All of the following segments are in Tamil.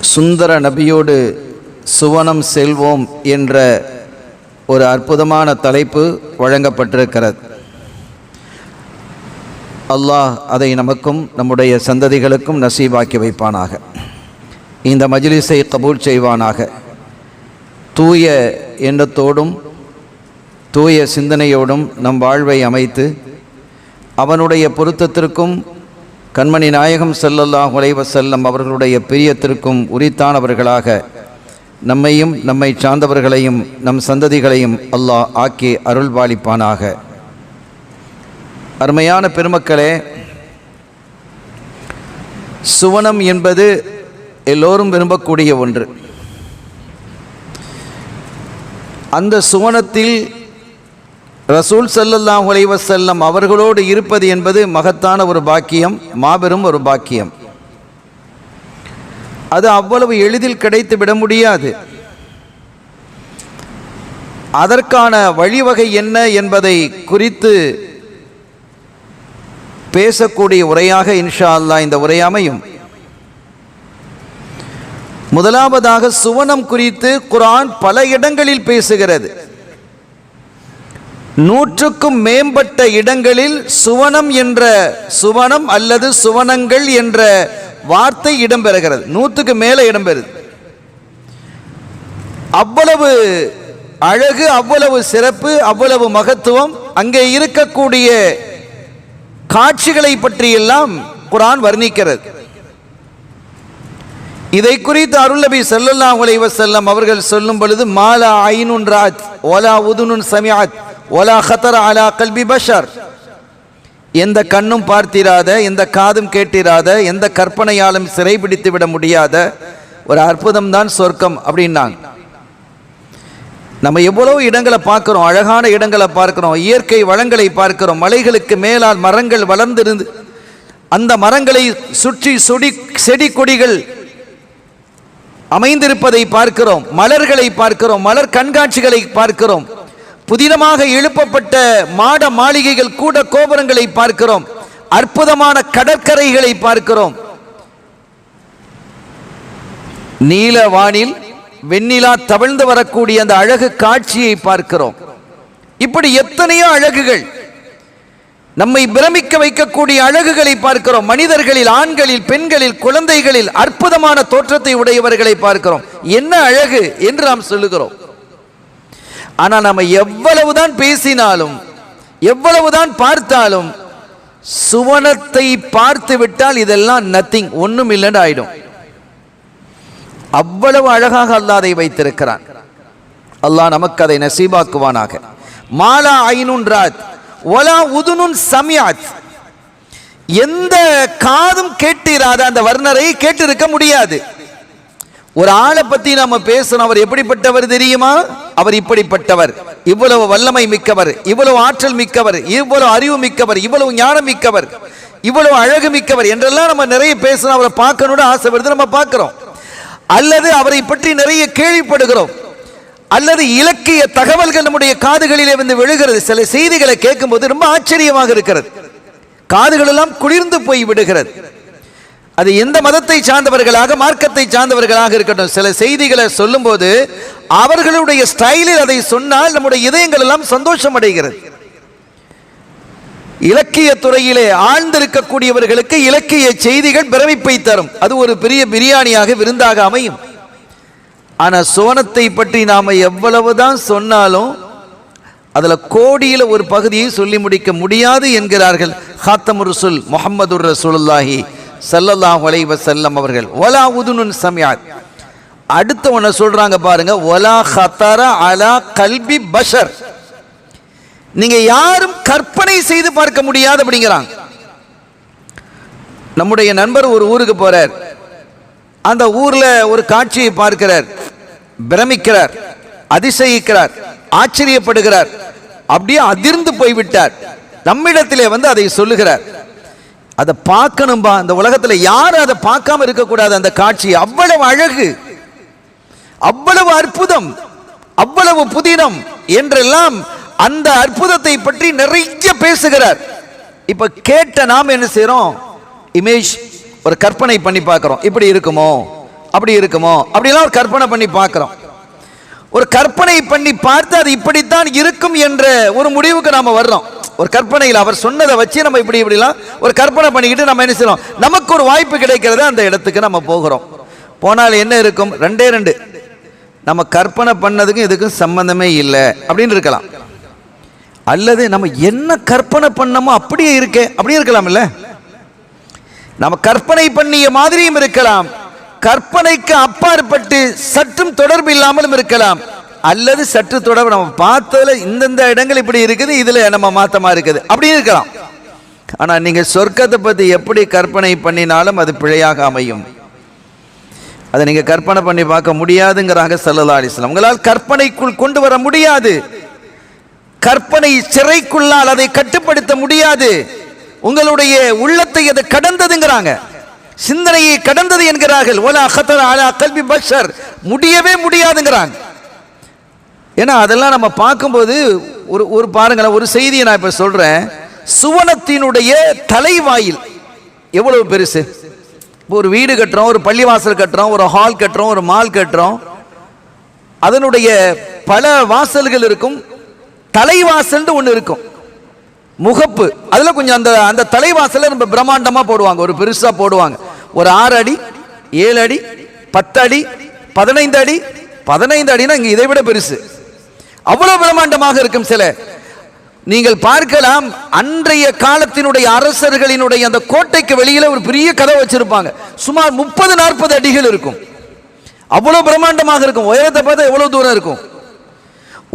சுந்தர நபியோடு சுவனம் செல்வோம் என்ற ஒரு அற்புதமான தலைப்பு வழங்கப்பட்டிருக்கிறது. அல்லாஹ் அதை நமக்கும் நம்முடைய சந்ததிகளுக்கும் நசீபாக்கி வைப்பானாக. இந்த மஜ்லிஸை கபூல் செய்வானாக. தூய எண்ணத்தோடும் தூய சிந்தனையோடும் நம் வாழ்வை அமைத்து அவனுடைய பொருத்தத்திற்கும் கண்மணி நாயகம் ஸல்லல்லாஹு அலைஹி வஸல்லம் அவர்களுடைய பிரியத்திற்கும் உரித்தானவர்களாக நம்மையும் நம்மை சார்ந்தவர்களையும் நம் சந்ததிகளையும் அல்லாஹ் ஆக்கி அருள்பாலிப்பானாக. அருமையான பெருமக்களே, சுவனம் என்பது எல்லோரும் விரும்பக்கூடிய ஒன்று. அந்த சுவனத்தில் ரசூல் ஸல்லல்லாஹு அலைஹி வஸல்லம் அவர்களோடு இருப்பது என்பது மகத்தான ஒரு பாக்கியம், மாபெரும் ஒரு பாக்கியம். அது அவ்வளவு எளிதில் கிடைத்து விட முடியாது. அதற்கான வழிவகை என்ன என்பதை குறித்து பேசக்கூடிய உரையாக இன்ஷா அல்லாஹ் இந்த உரை அமையும். முதலாவதாக சுவனம் குறித்து குர்ஆன் பல இடங்களில் பேசுகிறது. 100க்கும் மேம்பட்ட இடங்களில் சுவனம் அல்லது சுவனங்கள் என்ற வார்த்தை இடம்பெறுகிறது. 100க்கு மேலே இடம்பெறுது. அவ்வளவு அழகு, அவ்வளவு சிறப்பு, அவ்வளவு மகத்துவம், அங்கே இருக்கக்கூடிய காட்சிகளை பற்றியெல்லாம் குர்ஆன் வர்ணிக்கிறது. இதை குறித்து அருள் நபி ஸல்லல்லாஹு அலைஹி வஸல்லம் அவர்கள் சொல்லும் பொழுது, மாலா ஐனுன் ராத் வலா உதுனுன் சமிஅத் வலா ஹதர அலா கல்பி பஷர், எந்த கண்ணும் பார்த்திராத, எந்த காதும் கேட்டிராத, எந்த கற்பனையாலும் சிறைபிடித்து விட முடியாத ஒரு அற்புதம் தான் சொர்க்கம் அப்படின்னாங்க. நம்ம எவ்வளவு இடங்களை பார்க்கிறோம், அழகான இடங்களை பார்க்கிறோம், இயற்கை வளங்களை பார்க்கிறோம், மலைகளுக்கு மேலால் மரங்கள் வளர்ந்திருந்து அந்த மரங்களை சுற்றி செடி கொடிகள் அமைந்திருப்பதை பார்க்கிறோம், மலர்களை பார்க்கிறோம், மலர் கண்காட்சிகளை பார்க்கிறோம், புதினமாக எழுப்பப்பட்ட மாட மாளிகைகள், கூட கோபுரங்களை பார்க்கிறோம், அற்புதமான கடற்கரைகளை பார்க்கிறோம், நீல வானில் வெண்ணிலா தவழ்ந்து வரக்கூடிய அந்த அழகு காட்சியை பார்க்கிறோம். இப்படி எத்தனையோ அழகுகள், நம்மை பிரமிக்க வைக்கக்கூடிய அழகுகளை பார்க்கிறோம். மனிதர்களில், ஆண்களில், பெண்களில், குழந்தைகளில் அற்புதமான தோற்றத்தை உடையவர்களை பார்க்கிறோம். என்ன அழகு என்று நாம் சொல்லுகிறோம். ஆனால் நம்ம எவ்வளவுதான் பேசினாலும், எவ்வளவுதான் பார்த்தாலும், சுவனத்தை பார்த்து விட்டால் இதெல்லாம் நத்திங், ஒன்றும் இல்லைன்னு ஆயிடும். அவ்வளவு அழகாக அல்லாஹ் அதை வைத்திருக்கிறான். அல்லாஹ் நமக்கு அதை நசீபாக்குவானாக. மாலா ஐனுன் ராத் வலா உதுனுன் சமிஅத், எந்த காதும் கேட்டிராத அந்த வர்ணரை கேட்டிருக்க முடியாது. ஒரு ஆளை பத்தி நாம பேசணும். அவர் எப்படிப்பட்டவர் தெரியுமா? அவர் இப்படிப்பட்டவர், இவ்வளவு வல்லமை மிக்கவர், இவ்வளவு ஆற்றல் மிக்கவர், இவ்வளவு அறிவு மிக்கவர், இவ்வளவு ஞானம் மிக்கவர், இவ்வளவு அழகு மிக்கவர் என்றெல்லாம் நம்ம நிறைய பேசணும். அவரை பார்க்கணும்னு ஆசை வருது, நம்ம பார்க்கிறோம். அல்லது அவரை பற்றி நிறைய கேள்விப்படுகிறோம். அல்லது இலக்கிய தகவல்கள் நம்முடைய காதுகளிலே வந்து விழுகிறது. சில செய்திகளை கேட்கும்போது ரொம்ப ஆச்சரியமாக இருக்கிறது. காதுகள் எல்லாம் குளிர்ந்து போய் விடுகிறது. அது எந்த மதத்தை சார்ந்தவர்களாக, மார்க்கத்தை சார்ந்தவர்களாக இருக்கட்டும், சில செய்திகளை சொல்லும் போது அவர்களுடைய ஸ்டைலில் அதை சொன்னால் நம்முடைய இதயங்கள் எல்லாம் சந்தோஷம் அடைகிறது. இலக்கிய துறையிலே ஆழ்ந்திருக்கக்கூடியவர்களுக்கு இலக்கிய செய்திகள் பிரமிப்பை தரும். அது ஒரு பெரிய பிரியாணியாக, விருந்தாக அமையும். ஆனால் சுவனத்தை பற்றி நாம எவ்வளவுதான் சொன்னாலும் அதுல கோடியில ஒரு பகுதியை சொல்லி முடிக்க முடியாது என்கிறார்கள் ஹாத்தமுர் ரசூல் முஹம்மதுர் ரசூலுல்லாஹி ஸல்லல்லாஹு அலைஹி வஸல்லம் அவர்கள். வலா உதுனுன் சமிஅத், அடுத்த ஒன்ன சொல்றாங்க பாருங்க, வலா ஹதர அலா கல்பி பஷர், நீங்க யாரும் கற்பனை செய்து பார்க்க முடியாது அப்படிங்கிறாங்க. நம்முடைய நண்பர் ஒரு ஊருக்கு போறார். அந்த ஊர்ல ஒரு காட்சியை பார்க்கிறார், பிரமிக்கிறார், அதிசயிக்கிறார், ஆச்சரியப்படுகிறார், அப்படியே அதிர்ந்து போய்விட்டார். நம்மிடத்திலே வந்து அதை சொல்லுகிறார். அதை பார்க்கணும்பா, அந்த உலகத்துல யாரும் அதை பார்க்காம இருக்கக்கூடாது. அந்த காட்சி அவ்வளவு அழகு, அவ்வளவு அற்புதம், அவ்வளவு புதினம் என்றெல்லாம் அந்த அற்புதத்தை பற்றி நிறைய பேசுகிறார். இப்ப கேட்ட நாம் என்ன செய்யறோம்? இமேஜ், ஒரு கற்பனை பண்ணி பார்க்கிறோம். இப்படி இருக்குமோ, அப்படி இருக்குமோ அப்படிலாம் ஒரு கற்பனை பண்ணி பார்க்கிறோம். ஒரு கற்பனை பண்ணி பார்த்து அது இப்படித்தான் இருக்கும் என்ற ஒரு முடிவுக்கு நாம வர்றோம். ஒரு கற்பனையில் அவர் சொன்னதை வச்சு நம்ம இப்படிலாம் ஒரு கற்பனை பண்ணிக்கிட்டு நம்ம என்ன செய்யறோம், நமக்கு ஒரு வாய்ப்பு கிடைக்கிறது, அந்த இடத்துக்கு நம்ம போகிறோம். போனால் என்ன இருக்கும், ரெண்டே ரெண்டு, நம்ம கற்பனை பண்ணதுக்கும் இதுக்கும் சம்பந்தமே இல்லை அப்படின்னு இருக்கலாம். அல்லது நம்ம என்ன கற்பனை பண்ணமோ அப்படியே இருக்கே அப்படியே இருக்கலாம். இல்ல, நம்ம கற்பனை பண்ணிய மாதிரியும் இருக்கலாம், கற்பனைக்கு அப்பாற்பட்டு சற்றும் தொடர்பு இல்லாமலும் இருக்கலாம், அல்லது சற்று தொடர்பு நம்ம பார்த்ததுல இந்தந்த இடங்கள் இப்படி இருக்குது, இதுல நம்ம மாத்தமா இருக்குது அப்படின்னு இருக்கலாம். ஆனா நீங்க சொர்க்கத்தை பத்தி எப்படி கற்பனை பண்ணினாலும் அது பிழையாக அமையும். அதை நீங்க கற்பனை பண்ணி பார்க்க முடியாதுங்கிறாங்க ஸல்லல்லாஹு அலைஹி வஸல்லம். உங்களால் கற்பனைக்குள் கொண்டு வர முடியாது, கற்பனை சிறைக்குள்ளால் அதை கட்டுப்படுத்த முடியாது, உங்களுடைய உள்ளத்தை அது கடந்ததுங்கிறாங்க, சிந்தனையை கடந்தது என்கிறார்கள். வலா கதர அலா கல்பி பஷர், முடியவே முடியாதுங்கிறாங்க. ஏன்னா அதெல்லாம் நம்ம பார்க்கும்போது ஒரு பாருங்களேன், ஒரு செய்தியை நான் இப்ப சொல்றேன். சுவனத்தினுடைய தலைவாயில் எவ்வளவு பெருசு. ஒரு வீடு கட்டுறோம், ஒரு பள்ளிவாசல் கட்டுறோம், ஒரு ஹால் கட்டுறோம், ஒரு மால் கட்டுறோம், அதனுடைய பல வாசல்கள் இருக்கும். தலைவாசல் ஒன்று இருக்கும், முகப்பு, அதுல கொஞ்சம் அந்த தலைவாசல ரொம்ப பிரம்மாண்டமா போடுவாங்க, ஒரு பெருசா போடுவாங்க. ஒரு 6 அடி 7 அடி 10 அடி 15 அடி 15 அடினா இங்க இதை விட பெருசு, அவ்வளவு பிரம்மாண்டமாக இருக்கும். சில நீங்கள் பார்க்கலாம், அன்றைய காலத்தினுடைய அரசர்களினுடைய அந்த கோட்டைக்கு வெளியில ஒரு பெரிய கதவு வச்சிருப்பாங்க, சுமார் 30-40 அடிகள் இருக்கும், அவ்வளவு பிரம்மாண்டமாக இருக்கும். உயரத்தை பார்த்தா எவ்வளவு தூரம் இருக்கும்,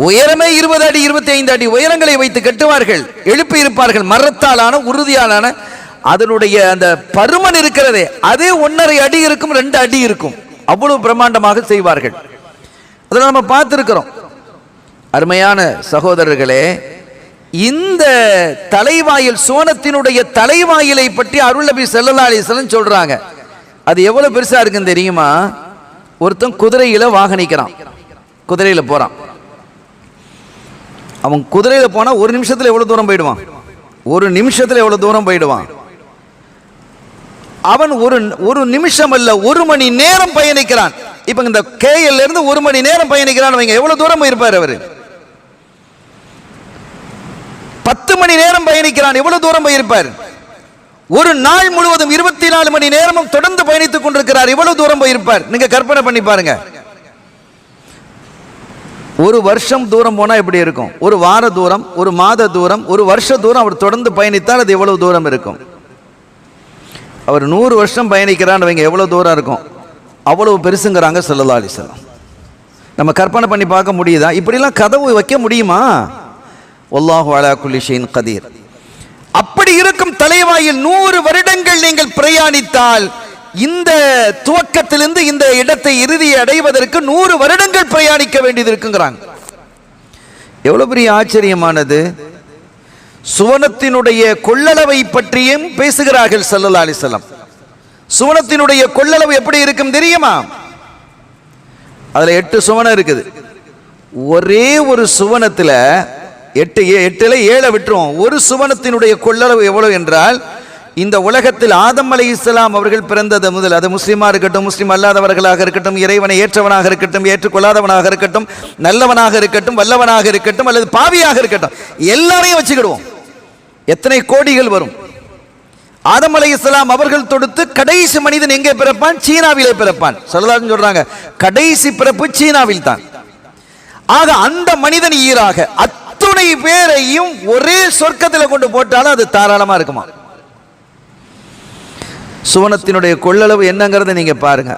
உயரமே 20 அடி 25 அடி உயரங்களை வைத்து கட்டுவார்கள், எழுப்பி இருப்பார்கள், மரத்தாலான உறுதியாலான. அதனுடைய அந்த பருமன் இருக்கிறதே அதே 1.5 அடி இருக்கும், 2 அடி இருக்கும், அவ்வளவு பிரம்மாண்டமாக செய்வார்கள். அதில் நம்ம பார்த்திருக்கிறோம். அருமையான சகோதரர்களே, இந்த தலைவாயில், சுவனத்தினுடைய தலைவாயிலை பற்றி அருள் நபி ஸல்லல்லாஹு அலைஹி வஸல்லம் சொல்றாங்க. அது எவ்வளவு பெருசா இருக்குன்னு தெரியுமா? ஒருத்தன் குதிரையில வாகனிக்கிறான், குதிரையில போறான். அவன் குதிரையில போனா ஒரு நிமிஷத்துல எவ்வளவு தூரம் போயிடுவான், ஒரு நிமிஷத்துல எவ்வளவு தூரம் போயிடுவான். அவன் ஒரு நிமிஷம் அல்ல, 1 மணி நேரம் பயணிக்கிறான். இப்ப இந்த கேஎல்ல இருந்து 1 மணி நேரம் பயணிக்கிறான் வைங்க, எவ்வளவு தூரம் போயிருப்பார் அவரு? 10 மணி நேரம் பயணிக்கிறான், எவ்வளவு தூரம் போயிருப்பார்? ஒரு நாள் முழுவதும் 24 மணி நேரமும் தொடர்ந்து பயணித்துக் கொண்டிருக்கிறார், எவ்வளவு தூரம் போயிருப்பார்? நீங்க கற்பனை பண்ணி பாருங்க. ஒரு வருஷம் தூரம் போனா எப்படி இருக்கும், ஒரு வார தூரம், ஒரு மாத தூரம், ஒரு வருஷ தூரம் அவர் தொடர்ந்து பயணித்தால் அது எவ்வளவு தூரம் இருக்கும்? அவர் 100 வருஷம் பயணிக்கிறான்னு வைங்க, எவ்வளவு தூரம் இருக்கும்? அவ்வளவு பெருசுங்கிறாங்க ஸல்லல்லாஹு அலைஹி வஸல்லம். நம்ம கற்பனை பண்ணி பார்க்க முடியுதா? இப்படிலாம் கதவு வைக்க முடியுமா? வல்லாஹு அலா குல்லி ஷைஇன் கதீர். அப்படி இருக்கும் தலைவாயில் 100 வருடங்கள் நீங்கள் பிரயாணித்தால், இந்த துவக்கத்திலிருந்து இந்த இடத்தை இறுதியை அடைவதற்கு 100 வருடங்கள் பிரயாணிக்க வேண்டியது இருக்குங்கிறாங்க. எவ்வளவு பெரிய ஆச்சரியமானது. சுவனத்தினுடைய கொள்ளளவை பற்றியும் பேசுகிறார்கள் ஸல்லல்லாஹு அலைஹி வஸல்லம். சுவனத்தினுடைய கொள்ளளவு எப்படி இருக்கும் தெரியுமா? அதுல 8 சுவனம் இருக்குது. ஒரே ஒரு சுவனத்துல 8ல 7 விட்டுரும். ஒரு சுவனத்தினுடைய கொள்ளளவு எவ்வளவு என்றால், இந்த உலகத்தில் ஆதம் அலைஹிஸ்ஸலாம் அவர்கள் பிறந்தது முதல், அது முஸ்லிமா இருக்கட்டும், முஸ்லிம் அல்லாதவர்களாக இருக்கட்டும், இறைவனை ஏற்றவனாக இருக்கட்டும், ஏற்றுக்கொள்ளாதவனாக இருக்கட்டும், நல்லவனாக இருக்கட்டும், வல்லவனாக இருக்கட்டும், அல்லது பாவியாக இருக்கட்டும், எல்லாரையும் வச்சுக்கிடுவோம். எத்தனை கோடிகள் வரும். ஆதம் அலைஹிஸ்ஸலாம் அவர்கள் தொடுத்து கடைசி மனிதன் எங்கே பிறப்பான்? சீனாவிலே பிறப்பான். ஸல்லல்லாஹு சொல்றாங்க, கடைசி பிறப்பு சீனாவில் தான். ஆக அந்த மனிதன் ஈராக அத்துணை பேரையும் ஒரே சொர்க்கத்தில் கொண்டு போட்டாலும் அது தாராளமா இருக்குமா? சுவனத்தினுடைய கொள்ளளவு என்னங்கிறத நீங்க பாருங்க.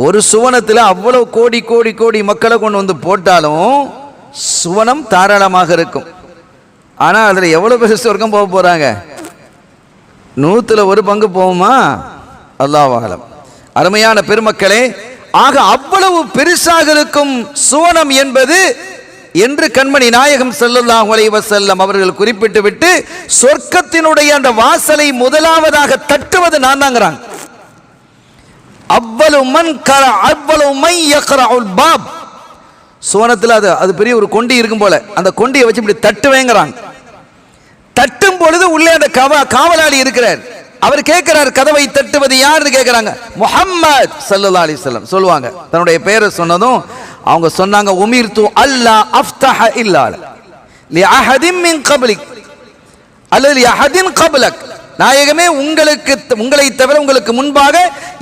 ஒரு சுவனத்தில் அவ்வளவு கோடி கோடி கோடி மக்களை கொண்டு வந்து போட்டாலும் சுவனம் தாராளமாக இருக்கும். ஆனா அதுல எவ்வளவு பேர் சொர்க்கம் போக போறாங்க? 100ல் 1 பங்கு போகுமா? அல்லாஹ் அலம். அருமையான பெருமக்களே, ஆக அவ்வளவு பெருசாக இருக்கும் சுவனம் என்பது என்று கண்மணி நாயகம் ஸல்லல்லாஹு அலைஹி வஸல்லம் அவர்கள் குறிப்பிட்டு விட்டு, சொர்க்கத்தினுடைய அந்த வாசலை முதலாவதாக தட்டுவது நான் தாங்கிறாங்க. அவ்வளவு மன் யக்ரஉல் பாப். சுவனத்தில் அது பெரிய ஒரு கொண்டி இருக்கும் போல, அந்த கொண்டியை வச்சு இப்படி தட்டுவேங்கிறாங்க. தட்டும் பொழுது உள்ளே அந்த காவலாளி இருக்கிறார். அவர் கேட்கிறார், கதவை தட்டுவது யாருன்னு கேட்கிறாங்க. முஹம்மத் ஸல்லல்லாஹு அலைஹி வஸல்லம் சொல்லுவாங்க. தன்னுடைய பெயரை சொன்னதும் அவங்க சொன்னாங்க, உமிர்து அல்லா அஃப்தஹ இல்லா லி அஹதின் மின் கப்லிக் அல்லது லி அஹதின் கப்லக். நாயகமே, உங்களை தவிர உங்களுக்கு முன்பாக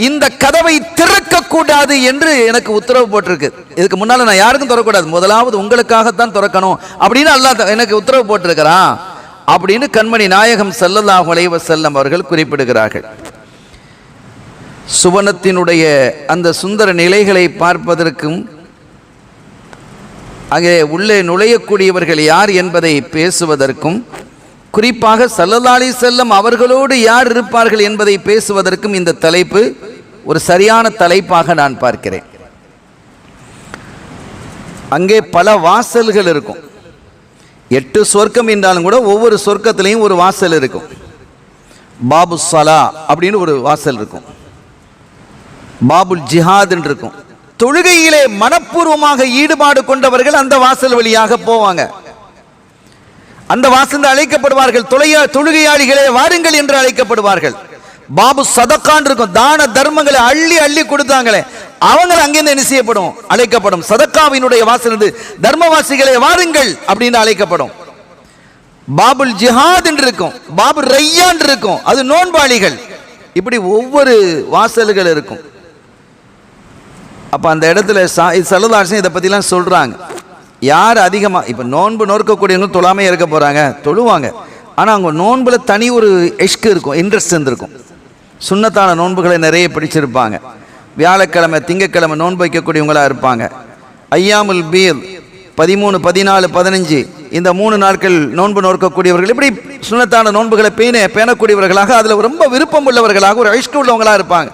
இந்த கதவை திறக்க கூடாது என்று எனக்கு உத்தரவு போட்டிருக்கு. இதுக்கு முன்னால நான் யாருக்கும் திறக்கக்கூடாது, முதலாவது உங்களுக்காகத்தான் திறக்கணும் அப்படின்னு அல்லாஹ் எனக்கு உத்தரவு போட்டிருக்கிறான் அப்படின்னு கண்மணி நாயகம் ஸல்லல்லாஹு அலைஹி வஸல்லம் அவர்கள் குறிப்பிடுகிறார்கள். சுவனத்தினுடைய அந்த சுந்தர நிலைகளை பார்ப்பதற்கும் அங்கே உள்ளே நுழையக்கூடியவர்கள் யார் என்பதை பேசுவதற்கும், குறிப்பாக ஸல்லல்லாஹு அலைஹி வஸல்லம் அவர்களோடு யார் இருப்பார்கள் என்பதை பேசுவதற்கும் இந்த தலைப்பு ஒரு சரியான தலைப்பாக நான் பார்க்கிறேன். அங்கே பல வாசல்கள் இருக்கும். 8 சொர்க்கம் என்றாலும் கூட ஒவ்வொரு சொர்க்கத்திலையும் ஒரு வாசல் இருக்கும். பாபு ஸலா அப்படின்னு ஒரு வாசல் இருக்கும். பாபுல் ஜிஹாத் என்று இருக்கும். தொழுகையிலே மனப்பூர்வமாக ஈடுபாடு கொண்டவர்கள் அந்த வாசல் வழியாக போவாங்க. அந்த வாசல் அழைக்கப்படுவார்கள். தொழுகையாளிகளே வாருங்கள் என்று அழைக்கப்படுவார்கள். பாபு சதக்கான் இருக்கும். தான தர்மங்களை அள்ளி அள்ளி கொடுத்தாங்களே, அவங்க அங்கிருந்து என்ன செய்யப்படும், அழைக்கப்படும். சதக்காவினுடைய வாசல் இருந்து தர்மவாசிகளே வாருங்கள் அப்படின்னு அழைக்கப்படும். பாபுல் ஜிஹாத் என்று இருக்கும். பாபு ரையான் இருக்கும், அது நோன்பாளிகள். இப்படி ஒவ்வொரு வாசல்கள் இருக்கும். அப்ப அந்த இடத்துல ஸல்லல்லாஹு அலைஹி வஸல்லம் இதை பத்திலாம் சொல்றாங்க. யார் அதிகமாக இப்போ நோன்பு நோக்கக்கூடியவங்க தொழாமே இருக்க போகிறாங்க, தொழுவாங்க. ஆனால் அவங்க நோன்புல தனி ஒரு எஷ்கு இருக்கும், இன்ட்ரெஸ்ட் இருந்திருக்கும். சுன்னத்தான நோன்புகளை நிறைய பிடிச்சிருப்பாங்க. வியாழக்கிழமை திங்கக்கிழமை நோன்பு வைக்கக்கூடியவங்களாக இருப்பாங்க. ஐயாமுல் பீர் 13, 14, 15 இந்த 3 நாட்கள் நோன்பு நோக்கக்கூடியவர்கள், இப்படி சுன்னத்தான நோன்புகளை பேணக்கூடியவர்களாக, அதில் ரொம்ப விருப்பம் உள்ளவர்களாக, ஒரு ஐஷ்கு உள்ளவங்களாக இருப்பாங்க.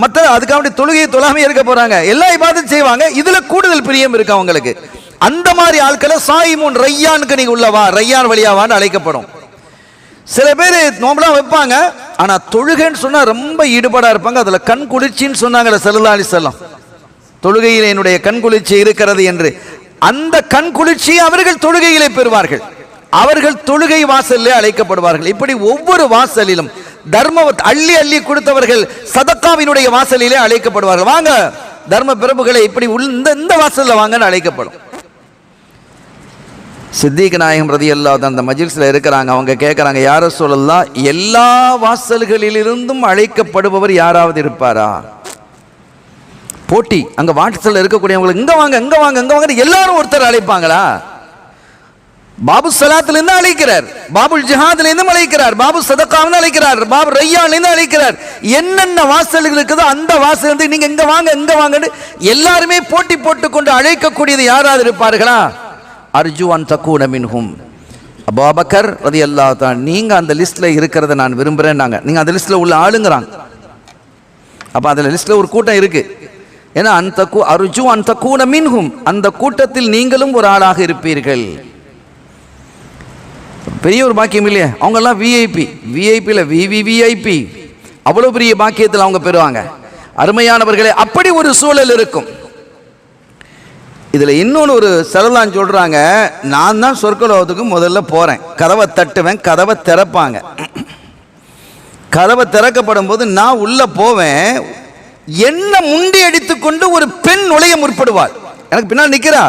மற்ற அதுக்காக தொழுகையை தொழாமே இருக்க போகிறாங்க, எல்லா இபாதத்தும் செய்வாங்க. இதில் கூடுதல் பிரியம் இருக்கு அவங்களுக்கு. அந்த மாதிரி ஆட்களை சாயிமுன் ரையானுக்கு நீங்க உள்ளவா, ரையான் வழியாவான்னு அழைக்கப்படும். சில பேர் நோம்பலாம் வைப்பாங்க, ஆனா தொழுகைன்னு சொன்னா ரொம்ப ஈடுபாடா இருப்பாங்க. அதுல கண் குளிர்ச்சின்னு சொன்னாங்க ஸல்லல்லாஹு அலைஹி வஸல்லம். தொழுகையில் என்னுடைய கண் குளிர்ச்சி இருக்கிறது என்று. அந்த கண் குளிர்ச்சியை அவர்கள் தொழுகையிலே பெறுவார்கள். அவர்கள் தொழுகை வாசலிலே அழைக்கப்படுவார்கள். இப்படி ஒவ்வொரு வாசலிலும் தர்ம அள்ளி அள்ளி கொடுத்தவர்கள் சதக்காவினுடைய வாசலிலே அழைக்கப்படுவார்கள். வாங்க தர்ம பிரபுகளை, இப்படி இந்த வாசல்ல வாங்கன்னு அழைக்கப்படும். சித்திக் நாயகம் ரலியல்லாஹு அன்ஹு அந்த மஜ்லிஸ்ல இருக்கிறாங்க. அவங்க கேட்குறாங்க, யா ரசூலல்லாஹ், எல்லா வாசல்களிலிருந்தும் அழைக்கப்படுபவர் யாராவது இருப்பாரா? போட்டி. அங்க வாட்ஸ்அப்ல இருக்கக்கூடியவங்களுக்கு இங்க வாங்க இங்க வாங்க இங்க வாங்க எல்லாரும் ஒருத்தர் அழைப்பாங்களா? பாபு ஸலாத்துல இருந்து அழைக்கிறார், பாபுல் ஜிஹாத்ல இருந்து அழைக்கிறார், பாபு சதக்காவிலிருந்து அழைக்கிறார், பாபு ரையான்ல இருந்து அழைக்கிறார். என்னென்ன வாசல்கள் இருக்குதோ அந்த வாசல் இருந்து நீங்க இங்க வாங்க இங்க வாங்கன்னு எல்லாருமே போட்டி போட்டுக்கொண்டு அழைக்கக்கூடியது யாராவது இருப்பார்களா? அர்ஜு அன் தக்கூன மின்ஹும். அபூபக்கர் ரலியல்லாஹு தஆலா, நீங்க அந்த லிஸ்ட்ல இருக்கிறத நான் விரும்புறேன்னாங்க. நீங்க அந்த லிஸ்ட்ல உள்ள ஆளுங்கறாங்க. அப்ப அந்த லிஸ்ட்ல ஒரு கூட்டம் இருக்கு. ஏன்னா அர்ஜு அன் தக்கூன மின்ஹும், அந்த கூட்டத்தில் நீங்களும் ஒரு ஆளாக இருப்பீர்கள். பெரிய ஒரு பாக்கியம் இல்லையா? அவங்க எல்லாம் விஐபி, விஐபியில் விவிவிஐபி, அவ்வளோ பெரிய பாக்கியத்தில் அவங்க பெறுவாங்க. அருமையானவர்களே, அப்படி ஒரு சூழல் இருக்கும். இதில் இன்னொன்று ஒரு செலதான் சொல்கிறாங்க, நான் தான் சொர்க்கலோகத்துக்கு முதல்ல போகிறேன், கதவை தட்டுவேன், கதவை திறப்பாங்க. கதவை திறக்கப்படும் போது நான் உள்ளே போவேன். என்ன முண்டி அடித்துக்கொண்டு ஒரு பெண் நுழைய முற்படுவாள். எனக்கு பின்னால் நிற்கிறா.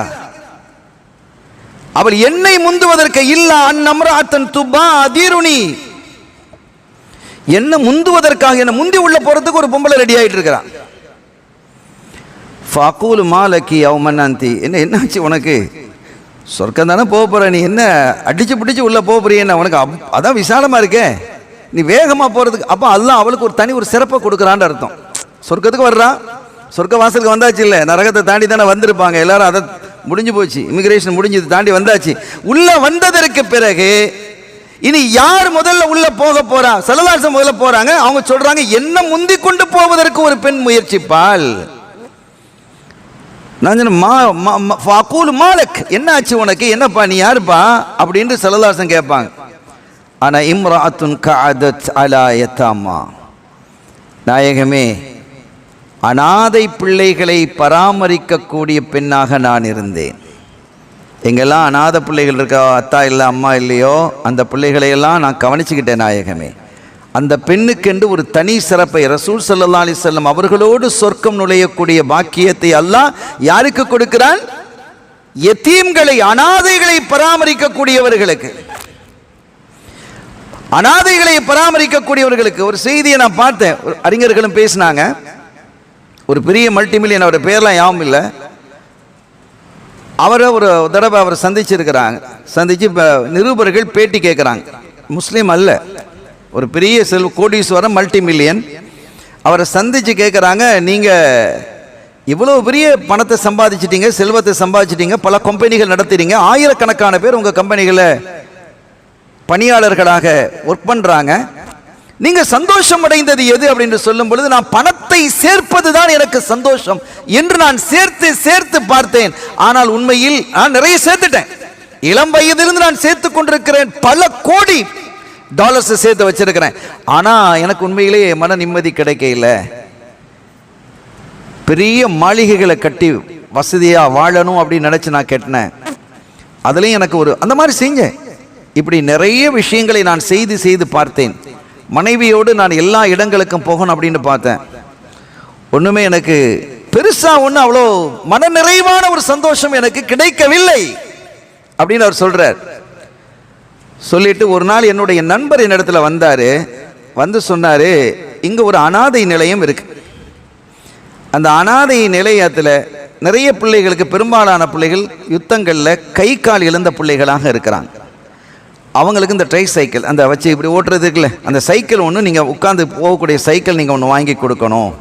அவள் என்னை முந்துவதற்கு இல்ல அந்நம்ராத்தன் துபா அதிருணி, என்ன முந்துவதற்காக, என்ன முந்தி உள்ள போறதுக்கு ஒரு பொம்பளை ரெடி ஆயிட்டு இருக்கிறான். ஃபகூல் மாலக்கி அவமன்னாந்தி, என்னாச்சு உனக்கு? சொர்க்கம் தானே போக போற, நீ என்ன அடிச்சு பிடிச்சு உள்ள போக போறிய? உனக்கு அதான் விசாலமா இருக்கே, நீ வேகமா போறதுக்கு. அப்ப அல்லாஹ் அவளுக்கு ஒரு தனி ஒரு சிறப்பை கொடுக்குறான்னு அர்த்தம். சொர்க்கத்துக்கு வர்றான், சொர்க்க வாசலுக்கு வந்தாச்சு இல்லை, நரகத்தை தாண்டி தானே வந்திருப்பாங்க எல்லாரும். அதை முடிஞ்சு போச்சு, இமிகிரேஷன் முடிஞ்சது, தாண்டி வந்தாச்சு. உள்ள வந்ததற்கு பிறகு இனி யார் முதல்ல உள்ள போக போறா? ஸல்லல்லாஹு அலைஹி வஸல்லம் முதல்ல போறாங்க. அவங்க சொல்றாங்க, என்ன முந்தி கொண்டு போவதற்கு ஒரு பெண் முயற்சிப்பாள். நான் சொன்னேன், மாலக், என்ன ஆச்சு உனக்கு, என்னப்பா, நீ யாருப்பா அப்படின்னு ஸல்லல்லாஹு அலைஹி வஸல்லம் கேட்பாங்க. ஆனா இம்ராஅத்துன் கஅதத் அலா யதாமா, நாயகமே, அனாதை பிள்ளைகளை பராமரிக்கக்கூடிய பெண்ணாக நான் இருந்தேன். எங்கெல்லாம் அனாதை பிள்ளைகள் இருக்கா, அத்தா இல்லை அம்மா இல்லையோ, அந்த பிள்ளைகளையெல்லாம் நான் கவனிச்சுக்கிட்டேன் நாயகமே. அந்த பெண்ணுக்கென்று ஒரு தனி சிறப்பை ரசூல் ஸல்லல்லாஹு அலைஹி வஸல்லம் அவர்களோடு சொர்க்கம் நுழையக்கூடிய பாக்கியத்தை அல்லாஹ் யாருக்கு கொடுக்கிறான்? யதீம்களை, அனாதைகளை பராமரிக்கக்கூடியவர்களுக்கு. அனாதைகளை பராமரிக்கக்கூடியவர்களுக்கு ஒரு செய்தியை நான் பார்த்தேன். அறிஞர்களும் பேசினாங்க. ஒரு பெரிய மல்டிமில்லியன், அவர் பேர்லாம் யாவும் இல்லை, அவரை ஒரு தடவை அவர் சந்திச்சிருக்கிறாங்க. சந்திச்சு நிருபர்கள் பேட்டி கேட்குறாங்க. முஸ்லீம் அல்ல, ஒரு பெரிய கோடீஸ்வரம், மல்டி மில்லியன். அவரை சந்திச்சு கேட்குறாங்க, நீங்கள் இவ்வளோ பெரிய பணத்தை சம்பாதிச்சிட்டீங்க, செல்வத்தை சம்பாதிச்சிட்டீங்க, பல கம்பெனிகள் நடத்துறீங்க, ஆயிரக்கணக்கான பேர் உங்கள் கம்பெனிகளை பணியாளர்களாக ஒர்க் பண்ணுறாங்க, நீங்கள் சந்தோஷம் அடைந்தது எது அப்படின்னு சொல்லும் பொழுது, நான் பணத்தை சேர்ப்பது தான் எனக்கு சந்தோஷம் என்று நான் சேர்த்து சேர்த்து பார்த்தேன். ஆனால் உண்மையில் நான் நிறைய சேர்த்துட்டேன். இளம் வயதிலிருந்து நான் சேர்த்து கொண்டிருக்கிறேன், பல கோடி டாலர்ஸ் சேர்த்து வச்சிருக்கிறேன். ஆனால் எனக்கு உண்மையிலேயே மன நிம்மதி கிடைக்கல. பெரிய மாளிகைகளை கட்டி வசதியாக வாழணும் அப்படின்னு நினச்சி நான் கேட்டேன். அதுலேயும் எனக்கு ஒரு அந்த மாதிரி செஞ்சேன். இப்படி நிறைய விஷயங்களை நான் செய்து செய்து பார்த்தேன். மனைவியோடு நான் எல்லா இடங்களுக்கும் போகணும் அப்படின்னு பார்த்தேன். ஒன்றுமே எனக்கு பெருசாக ஒன்றும் அவ்வளோ மன நிறைவான ஒரு சந்தோஷம் எனக்கு கிடைக்கவில்லை அப்படின்னு அவர் சொல்கிறார். சொல்லிட்டு ஒரு நாள் என்னுடைய நண்பர் என்னிடத்துல வந்தார். வந்து சொன்னார், இங்கே ஒரு அனாதை நிலையம் இருக்கு. அந்த அனாதை நிலையத்தில் நிறைய பிள்ளைகளுக்கு, பெரும்பாலான பிள்ளைகள் யுத்தங்களில் கை கால் இழந்த பிள்ளைகளாக இருக்கிறாங்க. அவங்களுக்கு இந்த ட்ரை சைக்கிள், அந்த வச்சு இப்படி ஓட்டுறது இருக்குல்ல, அந்த சைக்கிள் ஒன்று, நீங்கள் உட்காந்து போகக்கூடிய சைக்கிள் நீங்கள் ஒன்று வாங்கி கொடுக்கணும்.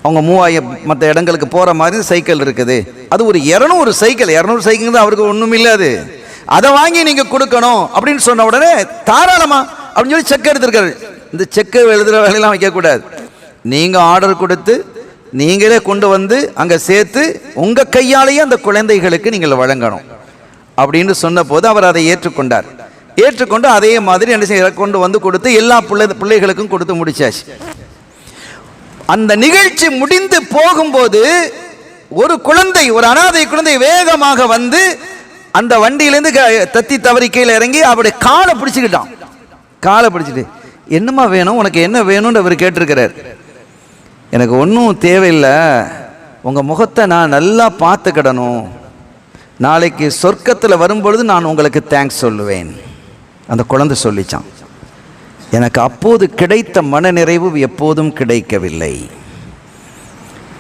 அவங்க 3000 மற்ற இடங்களுக்கு போகிற மாதிரி சைக்கிள் இருக்குது. அது ஒரு 200 சைக்கிள், 200 சைக்கிள் தான் அவருக்கு ஒன்றும் இல்லாது, அதை வாங்கி நீங்கள் கொடுக்கணும் அப்படின்னு சொன்ன உடனே தாராளமா அப்படின்னு சொல்லி செக் எடுத்திருக்காரு. இந்த செக்கு எழுதுகிற வேலையெல்லாம் வைக்கக்கூடாது. நீங்கள் ஆர்டர் கொடுத்து நீங்களே கொண்டு வந்து அங்கே சேர்த்து உங்கள் கையாலேயே அந்த குழந்தைகளுக்கு நீங்கள் வழங்கணும் அப்படின்னு சொன்ன போது அவர் அதை ஏற்றுக்கொண்டார். ஏற்றுக்கொண்டு அதே மாதிரி என்ன செய்ய கொண்டு வந்து கொடுத்து எல்லா பிள்ளைகளுக்கும் கொடுத்து முடிச்சாச்சு. அந்த நிகழ்ச்சி முடிந்து போகும்போது ஒரு குழந்தை, ஒரு அனாதை குழந்தை வேகமாக வந்து அந்த வண்டியிலேருந்து தத்தி தவறி கீழே இறங்கி அவருடைய காலை பிடிச்சிக்கிட்டான். காலை பிடிச்சிட்டு, என்னம்மா வேணும், உனக்கு என்ன வேணும்னு அவர் கேட்டிருக்கிறார். எனக்கு ஒன்றும் தேவையில்லை, உங்கள் முகத்தை நான் நல்லா பார்த்துக்கிடணும், நாளைக்கு சொர்க்கத்தில் வரும்பொழுது நான் உங்களுக்கு தேங்க்ஸ் சொல்லுவேன். அந்த குழந்தை சொல்லிச்சான். எனக்கு அப்போது கிடைத்த மனநிறைவு எப்போதும் கிடைக்கவில்லை.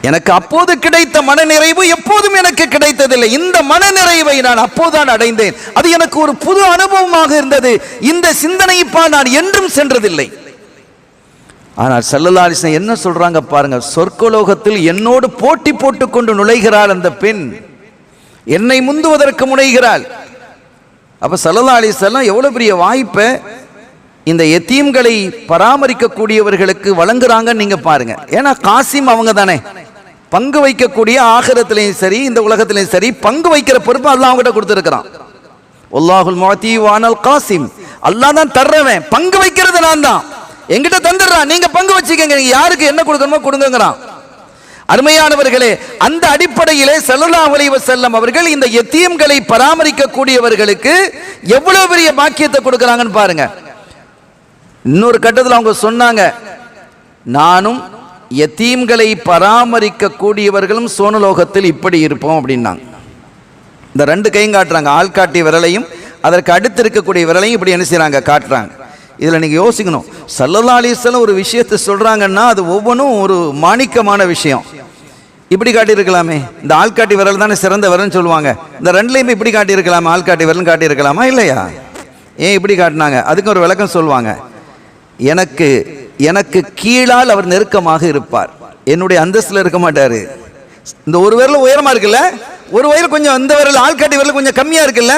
எனக்கு அப்போது கிடைத்த மனநிறைவு எப்போதும் எனக்கு கிடைத்ததில்லை. இந்த மனநிறைவை நான் அப்போதுதான் அடைந்தேன். அது எனக்கு ஒரு புது அனுபவமாக இருந்தது. இந்த சிந்தனைப்பால் நான் என்றும் சென்றதில்லை. ஆனால் ஸல்லல்லாஹு அலைஹி வஸல்லம் என்ன சொல்றாங்க பாருங்க, சொர்க்கலோகத்தில் என்னோடு போட்டி போட்டுக்கொண்டு நுழைகிறாள் அந்த பெண், என்னை முந்துவதற்கு முனைகிறாள். அப்ப ஸல்லல்லாஹு அலைஹி வஸல்லம் எவ்வளவு பெரிய வாய்ப்பை இந்த யதீம்களை பராமரிக்கக்கூடியவர்களுக்கு வழங்குறாங்கன்னு நீங்க பாருங்க. ஏன்னா காசிம் அவங்க தானே, பங்கு வைக்கக்கூடிய, ஆகிரத்திலையும் சரி இந்த உலகத்திலையும் சரி பங்கு வைக்கிற பொறுப்பு அல்லாஹ் அவங்ககிட்ட கொடுத்துருக்கிறான். வல்லாஹுல் முஅதி வானல் காசிம், அல்லாஹ் தான் தர்றவன், பங்கு வைக்கிறது நான் தான், என்கிட்ட தந்துடுறான், நீங்க பங்கு வச்சுக்கங்க, நீங்க யாருக்கு என்ன கொடுக்கணுமோ கொடுங்கிறான். அருமையானவர்களே, அந்த அடிப்படையிலே ஸல்லல்லாஹு அலைஹி வஸல்லம் அவர்கள் இந்த யதீம்களை பராமரிக்கக்கூடியவர்களுக்கு எவ்வளவு பெரிய பாக்கியத்தை கொடுக்கறாங்கன்னு பாருங்க. இன்னொரு கட்டத்தில் அவங்க சொன்னாங்க, நானும் யதீம்களை பராமரிக்க கூடியவர்களும் சோனலோகத்தில் இப்படி இருப்போம் அப்படின்னாங்க. இந்த ரெண்டு கையும் காட்டுறாங்க, ஆள்காட்டி விரலையும் அதற்கு அடுத்து இருக்கக்கூடிய விரலையும் இப்படி என்ன செய்றாங்க, காட்டுறாங்க. இதில் நீங்கள் யோசிக்கணும், ஸல்லல்லாஹு அலைஹி வஸல்லம் ஒரு விஷயத்தை சொல்கிறாங்கன்னா அது ஒவ்வொன்றும் ஒரு மாணிக்கமான விஷயம். இப்படி காட்டியிருக்கலாமே, இந்த ஆள்காட்டி விரல் தானே சிறந்த விரல்னு சொல்லுவாங்க, இந்த ரெண்டுலேயுமே இப்படி காட்டியிருக்கலாமா, ஆள்காட்டி விரல் காட்டியிருக்கலாமா இல்லையா? ஏன் இப்படி காட்டினாங்க? அதுக்கு ஒரு விளக்கம் சொல்லுவாங்க. எனக்கு கீழால் அவர் நெருக்கமாக இருப்பார், என்னுடைய அந்தஸ்தில் இருக்க மாட்டார். இந்த ஒரு விரல் உயரமாக இருக்குல்ல, ஒரு விரல் கொஞ்சம், இந்த விரல் ஆள்காட்டி விரல் கொஞ்சம் கம்மியாக இருக்குல்ல,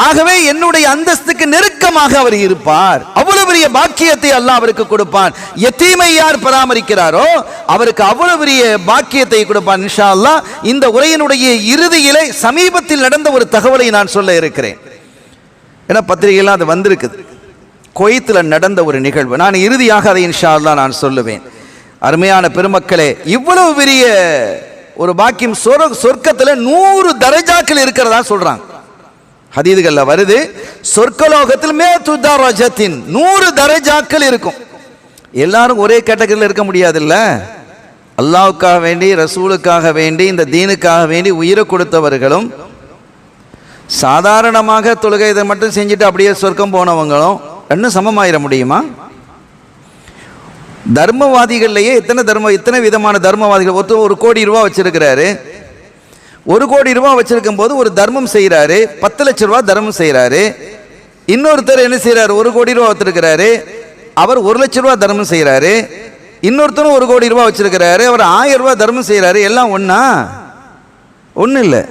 ஆகவே என்னுடைய அந்தஸ்துக்கு நெருக்கமாக அவர் இருப்பார். அவ்வளவு பெரிய பாக்கியத்தை அல்லாஹ் அவருக்கு கொடுப்பான். யதீமை யார் பராமரிக்கிறாரோ அவருக்கு அவ்வளவு பெரிய பாக்கியத்தை கொடுப்பான் இன்ஷா அல்லாஹ். இந்த உரையினுடைய இறுதியிலே சமீபத்தில் நடந்த ஒரு தகவலை நான் சொல்ல இருக்கிறேன். ஏன்னா பத்திரிகைலாம் அது வந்திருக்குது, குவைத்தில் நடந்த ஒரு நிகழ்வு. நான் இறுதியாக அதை இன்ஷா அல்லாஹ் நான் சொல்லுவேன். அருமையான பெருமக்களே, இவ்வளவு பெரிய ஒரு பாக்கியம் சொர்க்கத்தில் 100 தரஜாக்கள் இருக்கிறதா சொல்றாங்க. ஹதீதுகள்ல வருது, சொர்க்கலோகத்தில் 100 தரஜாக்கள் இருக்கும். எல்லாரும் ஒரே கேட்டகரியில் இருக்க முடியாதுல்ல. அல்லாஹ்வுக்காக வேண்டி, ரசூலுக்காக வேண்டி, இந்த தீனுக்காக வேண்டி உயிரை கொடுத்தவர்களும், சாதாரணமாக தொழுகை இதை மட்டும் செஞ்சுட்டு அப்படியே சொர்க்கம் போனவங்களும் இன்னும் சமமாயிட முடியுமா? தர்மவாதிகள்லையே இத்தனை விதமான தர்மவாதிகள். ஒருத்தர் 1 கோடி ரூபா வச்சிருக்கிறாரு. 1 கோடி ரூபா வச்சிருக்கும் போது ஒரு தர்மம் செய்கிறாரு, 10 லட்சம் ரூபா தர்மம் செய்கிறாரு. இன்னொருத்தர் என்ன செய்கிறாரு, 1 கோடி ரூபா வச்சிருக்கிறாரு, அவர் 1 லட்சம் ரூபா தர்மம் செய்கிறாரு. இன்னொருத்தரும் 1 கோடி ரூபா வச்சிருக்கிறாரு, அவர் 1000 ரூபா தர்மம் செய்கிறாரு. எல்லாம் ஒன்றா? ஒன்றும் இல்லை.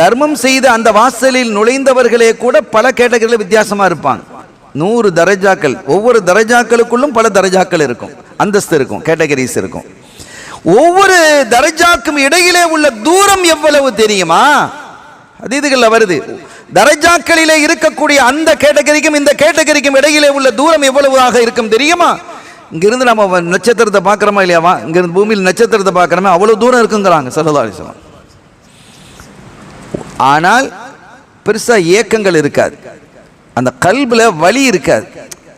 தர்மம் செய்த அந்த வாசலில் நுழைந்தவர்களே கூட பல கேட்டகரியில் வித்தியாசமாக இருப்பாங்க. 100 தரஜாக்கள், ஒவ்வொரு தரஜாக்களுக்குள்ளும் பல தரஜாக்கள் இருக்கும், அந்தஸ்து இருக்கும், கேட்டகரிஸ் இருக்கும். ஒவ்வொரு தரஜாக்கும் இடையிலே உள்ள தூரம் எவ்வளவு தெரியுமா? ஹதீதுகளில் வருது. தரஜாக்களிலே இருக்கக்கூடிய அந்த கேட்டகரிக்கும் இந்த கேட்டகரிக்கும் இடையிலே உள்ள தூரம் எவ்வளவாக இருக்கும் தெரியுமா? இங்கிருந்து நம்ம நட்சத்திரத்தை பார்க்குறோமா இல்லையாவா? இங்கிருந்து பூமியில் நட்சத்திரத்தை பார்க்குறோமே, அவ்வளோ தூரம் இருக்குங்கிறாங்க ஸல்லல்லாஹு அலைஹி வஸல்லம். ஆனால் பெருசாக இயக்கங்கள் இருக்காது, அந்த கல்பில் வலி இருக்காது.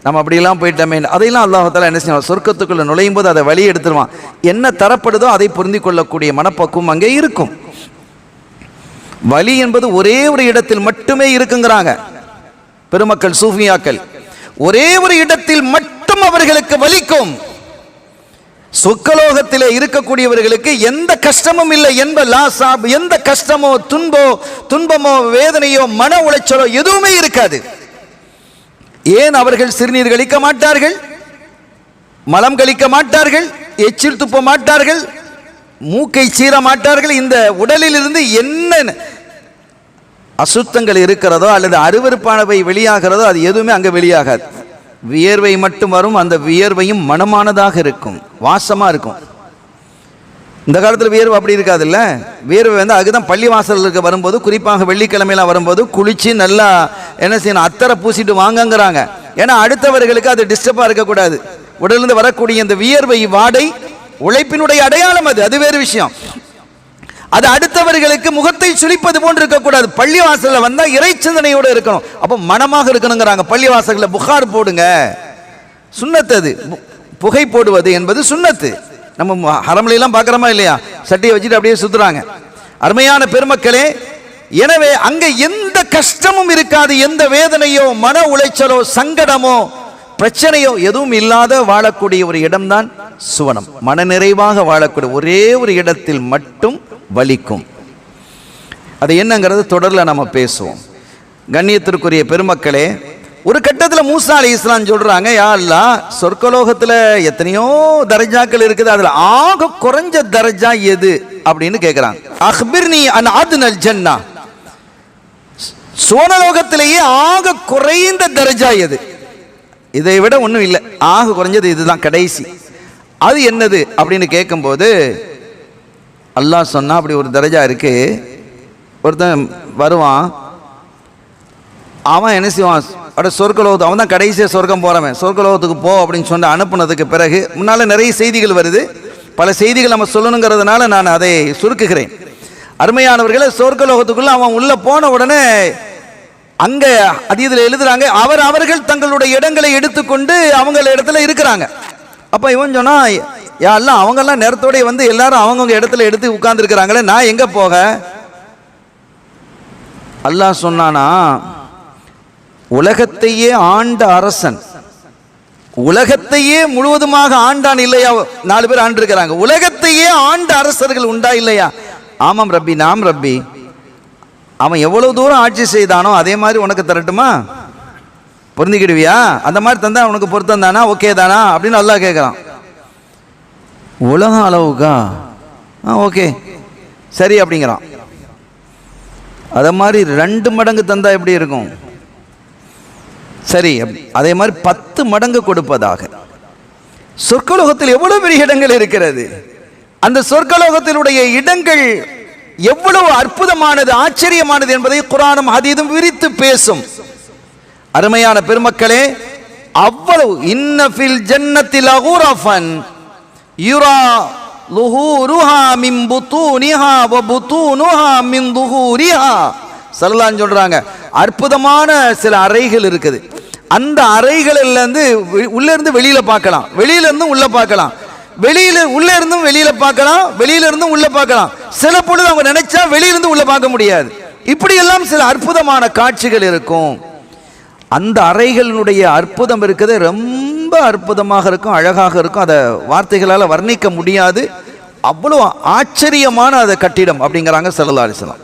நம்ம அப்படியெல்லாம் போயிட்டோமே, அதையெல்லாம் அல்லாஹ் தஆலா என்ன செய்வான், சொர்க்கத்துக்குள்ளே நுழையும் போது அதை வழி எடுத்துருவான். என்ன தரப்படுதோ அதை புரிந்து கொள்ளக்கூடிய மனப்பக்குவம் அங்கே இருக்கும். வலி என்பது ஒரே ஒரு இடத்தில் மட்டுமே இருக்குங்கிறாங்க பெருமக்கள் சூஃபியாக்கள். ஒரே ஒரு இடத்தில் மட்டும் அவர்களுக்கு வலிக்கும். சொர்க்கலோகத்திலே இருக்கக்கூடியவர்களுக்கு எந்த கஷ்டமும் இல்லை என்ப லாசாப், எந்த கஷ்டமோ துன்பமோ வேதனையோ மன உளைச்சலோ எதுவுமே இருக்காது. ஏன்? அவர்கள் சிறுநீர் கழிக்க மாட்டார்கள், மலம் கழிக்க மாட்டார்கள், எச்சில் துப்ப மாட்டார்கள், மூக்கை சீர மாட்டார்கள். இந்த உடலில் இருந்து என்ன அசுத்தங்கள் இருக்கிறதோ அல்லது அருவருப்பானவை வெளியாகிறதோ அது எதுவுமே அங்கே வெளியாகாது. வியர்வை மட்டும் வரும். அந்த வியர்வையும் மனமானதாக இருக்கும், வாசமாக இருக்கும். இந்த காலத்தில் வியர்வை அப்படி இருக்காதுல்ல. வியர்வை வந்து அதுதான் பள்ளி வாசலுக்கு வரும்போது, குறிப்பாக வெள்ளிக்கிழமையெல்லாம் வரும்போது குளித்து நல்லா என்ன செய்யணும், அத்தரை பூசிட்டு வாங்கங்கிறாங்க. ஏன்னா அடுத்தவர்களுக்கு அது டிஸ்டர்பாக இருக்கக்கூடாது. உடலிருந்து வரக்கூடிய இந்த வியர்வை வாடை உழைப்பினுடைய அடையாளம், அது வேறு விஷயம். அது அடுத்தவர்களுக்கு முகத்தை சுளிப்பது போன்று இருக்கக்கூடாது. பள்ளி வாசலில் வந்தால் இறை சிந்தனையோடு இருக்கணும். அப்போ மனமாக இருக்கணுங்கிறாங்க. பள்ளி வாசலில் புகார் போடுங்க, சுன்னத்து. அது புகை போடுவது என்பது சுன்னத்து. நம்ம ஹரம்லாம் பார்க்குறோமா இல்லையா, சட்டியை வச்சுட்டு அப்படியே சுற்றுறாங்க. அருமையான பெருமக்களே, எனவே அங்கே எந்த கஷ்டமும் இருக்காது, எந்த வேதனையோ மன உளைச்சலோ சங்கடமோ பிரச்சனையோ எதுவும் இல்லாத வாழக்கூடிய ஒரு இடம்தான் சுவனம். மனநிறைவாக வாழக்கூடிய ஒரே ஒரு இடத்தில் மட்டும் வலிக்கும். அது என்னங்கிறது தொடர்ல நம்ம பேசுவோம். கண்ணியத்திற்குரிய பெருமக்களே, ஒரு கட்டத்தில் மூசா அலைஹிஸ்ஸலாம் சொல்றாங்க, யா அல்லாஹ், சொர்க்கலோகத்தில் எத்தனையோ தரஜாக்கள் இருக்குது, அதில் ஆக குறைஞ்ச தரஜா எது அப்படின்னு கேட்குறாங்க. அக்பிர்னி அன் அத்னல் ஜன்னா, சுவனலோகத்திலேயே ஆக குறைந்த தரஜா எது? இதை விட ஒன்றும் இல்லை, ஆக குறைஞ்சது இதுதான் கடைசி. அது என்னது அப்படின்னு கேட்கும்போது அல்லாஹ் சொன்னா, அப்படி ஒரு தரஜா இருக்கு. ஒருத்தன் வருவான், அவன் என்ன செய்வான், சொர்க்கலோகத்து, அவன் தான் கடைசியாக சொர்க்கம் போகிறவன். சொர்க்கலோகத்துக்கு போ அப்படின்னு சொன்ன அனுப்புனதுக்கு பிறகு முன்னால் நிறைய செய்திகள் வருது. பல செய்திகள் நம்ம சொல்லணுங்கிறதுனால நான் அதை சுருக்குகிறேன். அருமையானவர்களை, சொர்க்கலோகத்துக்குள்ள அவன் உள்ள போன உடனே அங்கே அதீதில் எழுதுறாங்க, அவர்கள் தங்களுடைய இடங்களை எடுத்துக்கொண்டு அவங்க இடத்துல இருக்கிறாங்க. அப்போ இவன் சொன்னா, யா அல்லாஹ், அவங்கெல்லாம் நேரத்தோட வந்து எல்லாரும் அவங்கவுங்க இடத்துல எடுத்து உட்கார்ந்துருக்கிறாங்களே, நான் எங்கே போக? அல்லாஹ் சொன்னானா, உலகத்தையே ஆண்ட அரசன், உலகத்தையே முழுவதுமாக ஆண்டான் இல்லையா? 4 பேர் ஆண்டு இருக்கிறாங்க. உலகத்தையே ஆண்ட அரசர்கள் உண்டா இல்லையா? ஆமாம் ரப்பி, நாம் ரப்பி. அவன் எவ்வளவு தூரம் ஆட்சி செய்தானோ அதே மாதிரி உனக்கு தரட்டுமா? பொருந்திக்கிடுவியா? அந்த மாதிரி தந்தா உனக்கு பொருத்தம் தானா, ஓகே தானா அப்படின்னு அல்லாஹ் கேட்குறான். உலக அளவுக்கா? ஓகே சரி அப்படிங்கிறான். அதை மாதிரி 2 மடங்கு தந்தா எப்படி இருக்கும்? சரி, அதே மாதிரி 10 மடங்கு கொடுப்பதாக. சொர்க்கலோகத்தில் எவ்வளவு பெரிய இடங்கள் இருக்கிறது. அந்த சொர்க்கலோகத்தினுடைய இடங்கள் எவ்வளவு அற்புதமானது, ஆச்சரியமானது என்பதை குர்ஆனும் ஹதீஸும் விரித்து பேசும். அருமையான பெருமக்களே, அவ்வளவு இன்ன ஃபில் ஜன்னத்தி லகுரஃபன் யுரா லுஹூருஹா மின் புத்தூனிஹா வ புத்தூனுஹா மின் துஹூரிஹா. ஸல்லல்லாஹு சொல்றாங்க, அற்புதமான சில அறைகள் இருக்குது. அந்த அறைகளிலிருந்து உள்ள இருந்து வெளியில பார்க்கலாம், வெளியில இருந்தும் உள்ள பார்க்கலாம், உள்ள இருந்தும் வெளியில பார்க்கலாம், வெளியில இருந்தும் உள்ள பார்க்கலாம். சில பொழுது அவங்க நினைச்சா வெளியிலிருந்து உள்ள பார்க்க முடியாது. இப்படி எல்லாம் சில அற்புதமான காட்சிகள் இருக்கும். அந்த அறைகளினுடைய அற்புதம் இருக்குது, ரொம்ப அற்புதமாக இருக்கும், அழகாக இருக்கும். அதை வார்த்தைகளால் வர்ணிக்க முடியாது. அவ்வளோ ஆச்சரியமான அந்த கட்டிடம் அப்படிங்கிறாங்க ஸல்லல்லாஹு அலைஹி வஸல்லம்.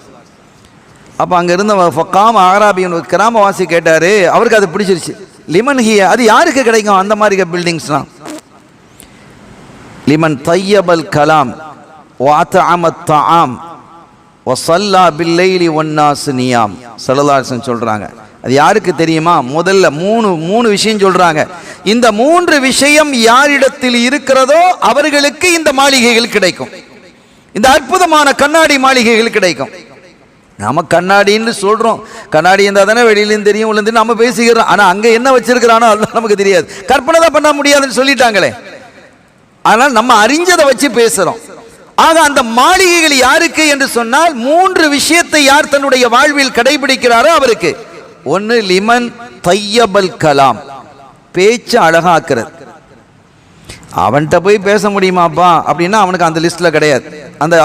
அப்போ அங்கே இருந்த ஃபக்காம் ஆராபியன் கிராமவாசி கேட்டார், அவருக்கு அது பிடிச்சிருச்சு. லிமன் ஹிய, அது யாருக்கு கிடைக்கும் அந்த மாதிரி பில்டிங்ஸ்லாம்? லிமன் தையபல் கலாம் வஅத்அமத் தஆம் வஸல்லா பில்லைலி வன்னாஸ் நியாம். ஸல்லல்லாஹு அலைஹி வஸல்லம் சொல்கிறாங்க, அது யாருக்கு தெரியுமா? முதல்ல மூணு விஷயம் சொல்கிறாங்க. இந்த 3 விஷயம் யாரிடத்தில் இருக்கிறதோ அவர்களுக்கு இந்த மாளிகைகள் கிடைக்கும், இந்த அற்புதமான கண்ணாடி மாளிகைகள் கிடைக்கும். நாம கண்ணாடின்னு சொல்கிறோம், கண்ணாடி இருந்தால் தானே வெளியிலேருந்து தெரியும், உள்ளேருந்து நம்ம பேசிக்கிறோம். ஆனால் அங்கே என்ன வச்சிருக்கிறானோ அதெல்லாம் நமக்கு தெரியாது, கற்பனை தான் பண்ண முடியாதுன்னு சொல்லிட்டாங்களே. ஆனால் நம்ம அறிஞ்சதை வச்சு பேசுகிறோம். ஆக அந்த மாளிகைகள் யாருக்கு என்று சொன்னால் 3 விஷயத்தை யார் தன்னுடைய வாழ்வில் கடைபிடிக்கிறாரோ அவருக்கு. ஒன்று லிமன் தையபல் கலாம், பேச்சு அழகாக்குறது. அவன்கிட்ட போய் பேச முடியுமாப்பா அப்படின்னா அவனுக்கு அந்த லிஸ்ட்டில் கிடையாது,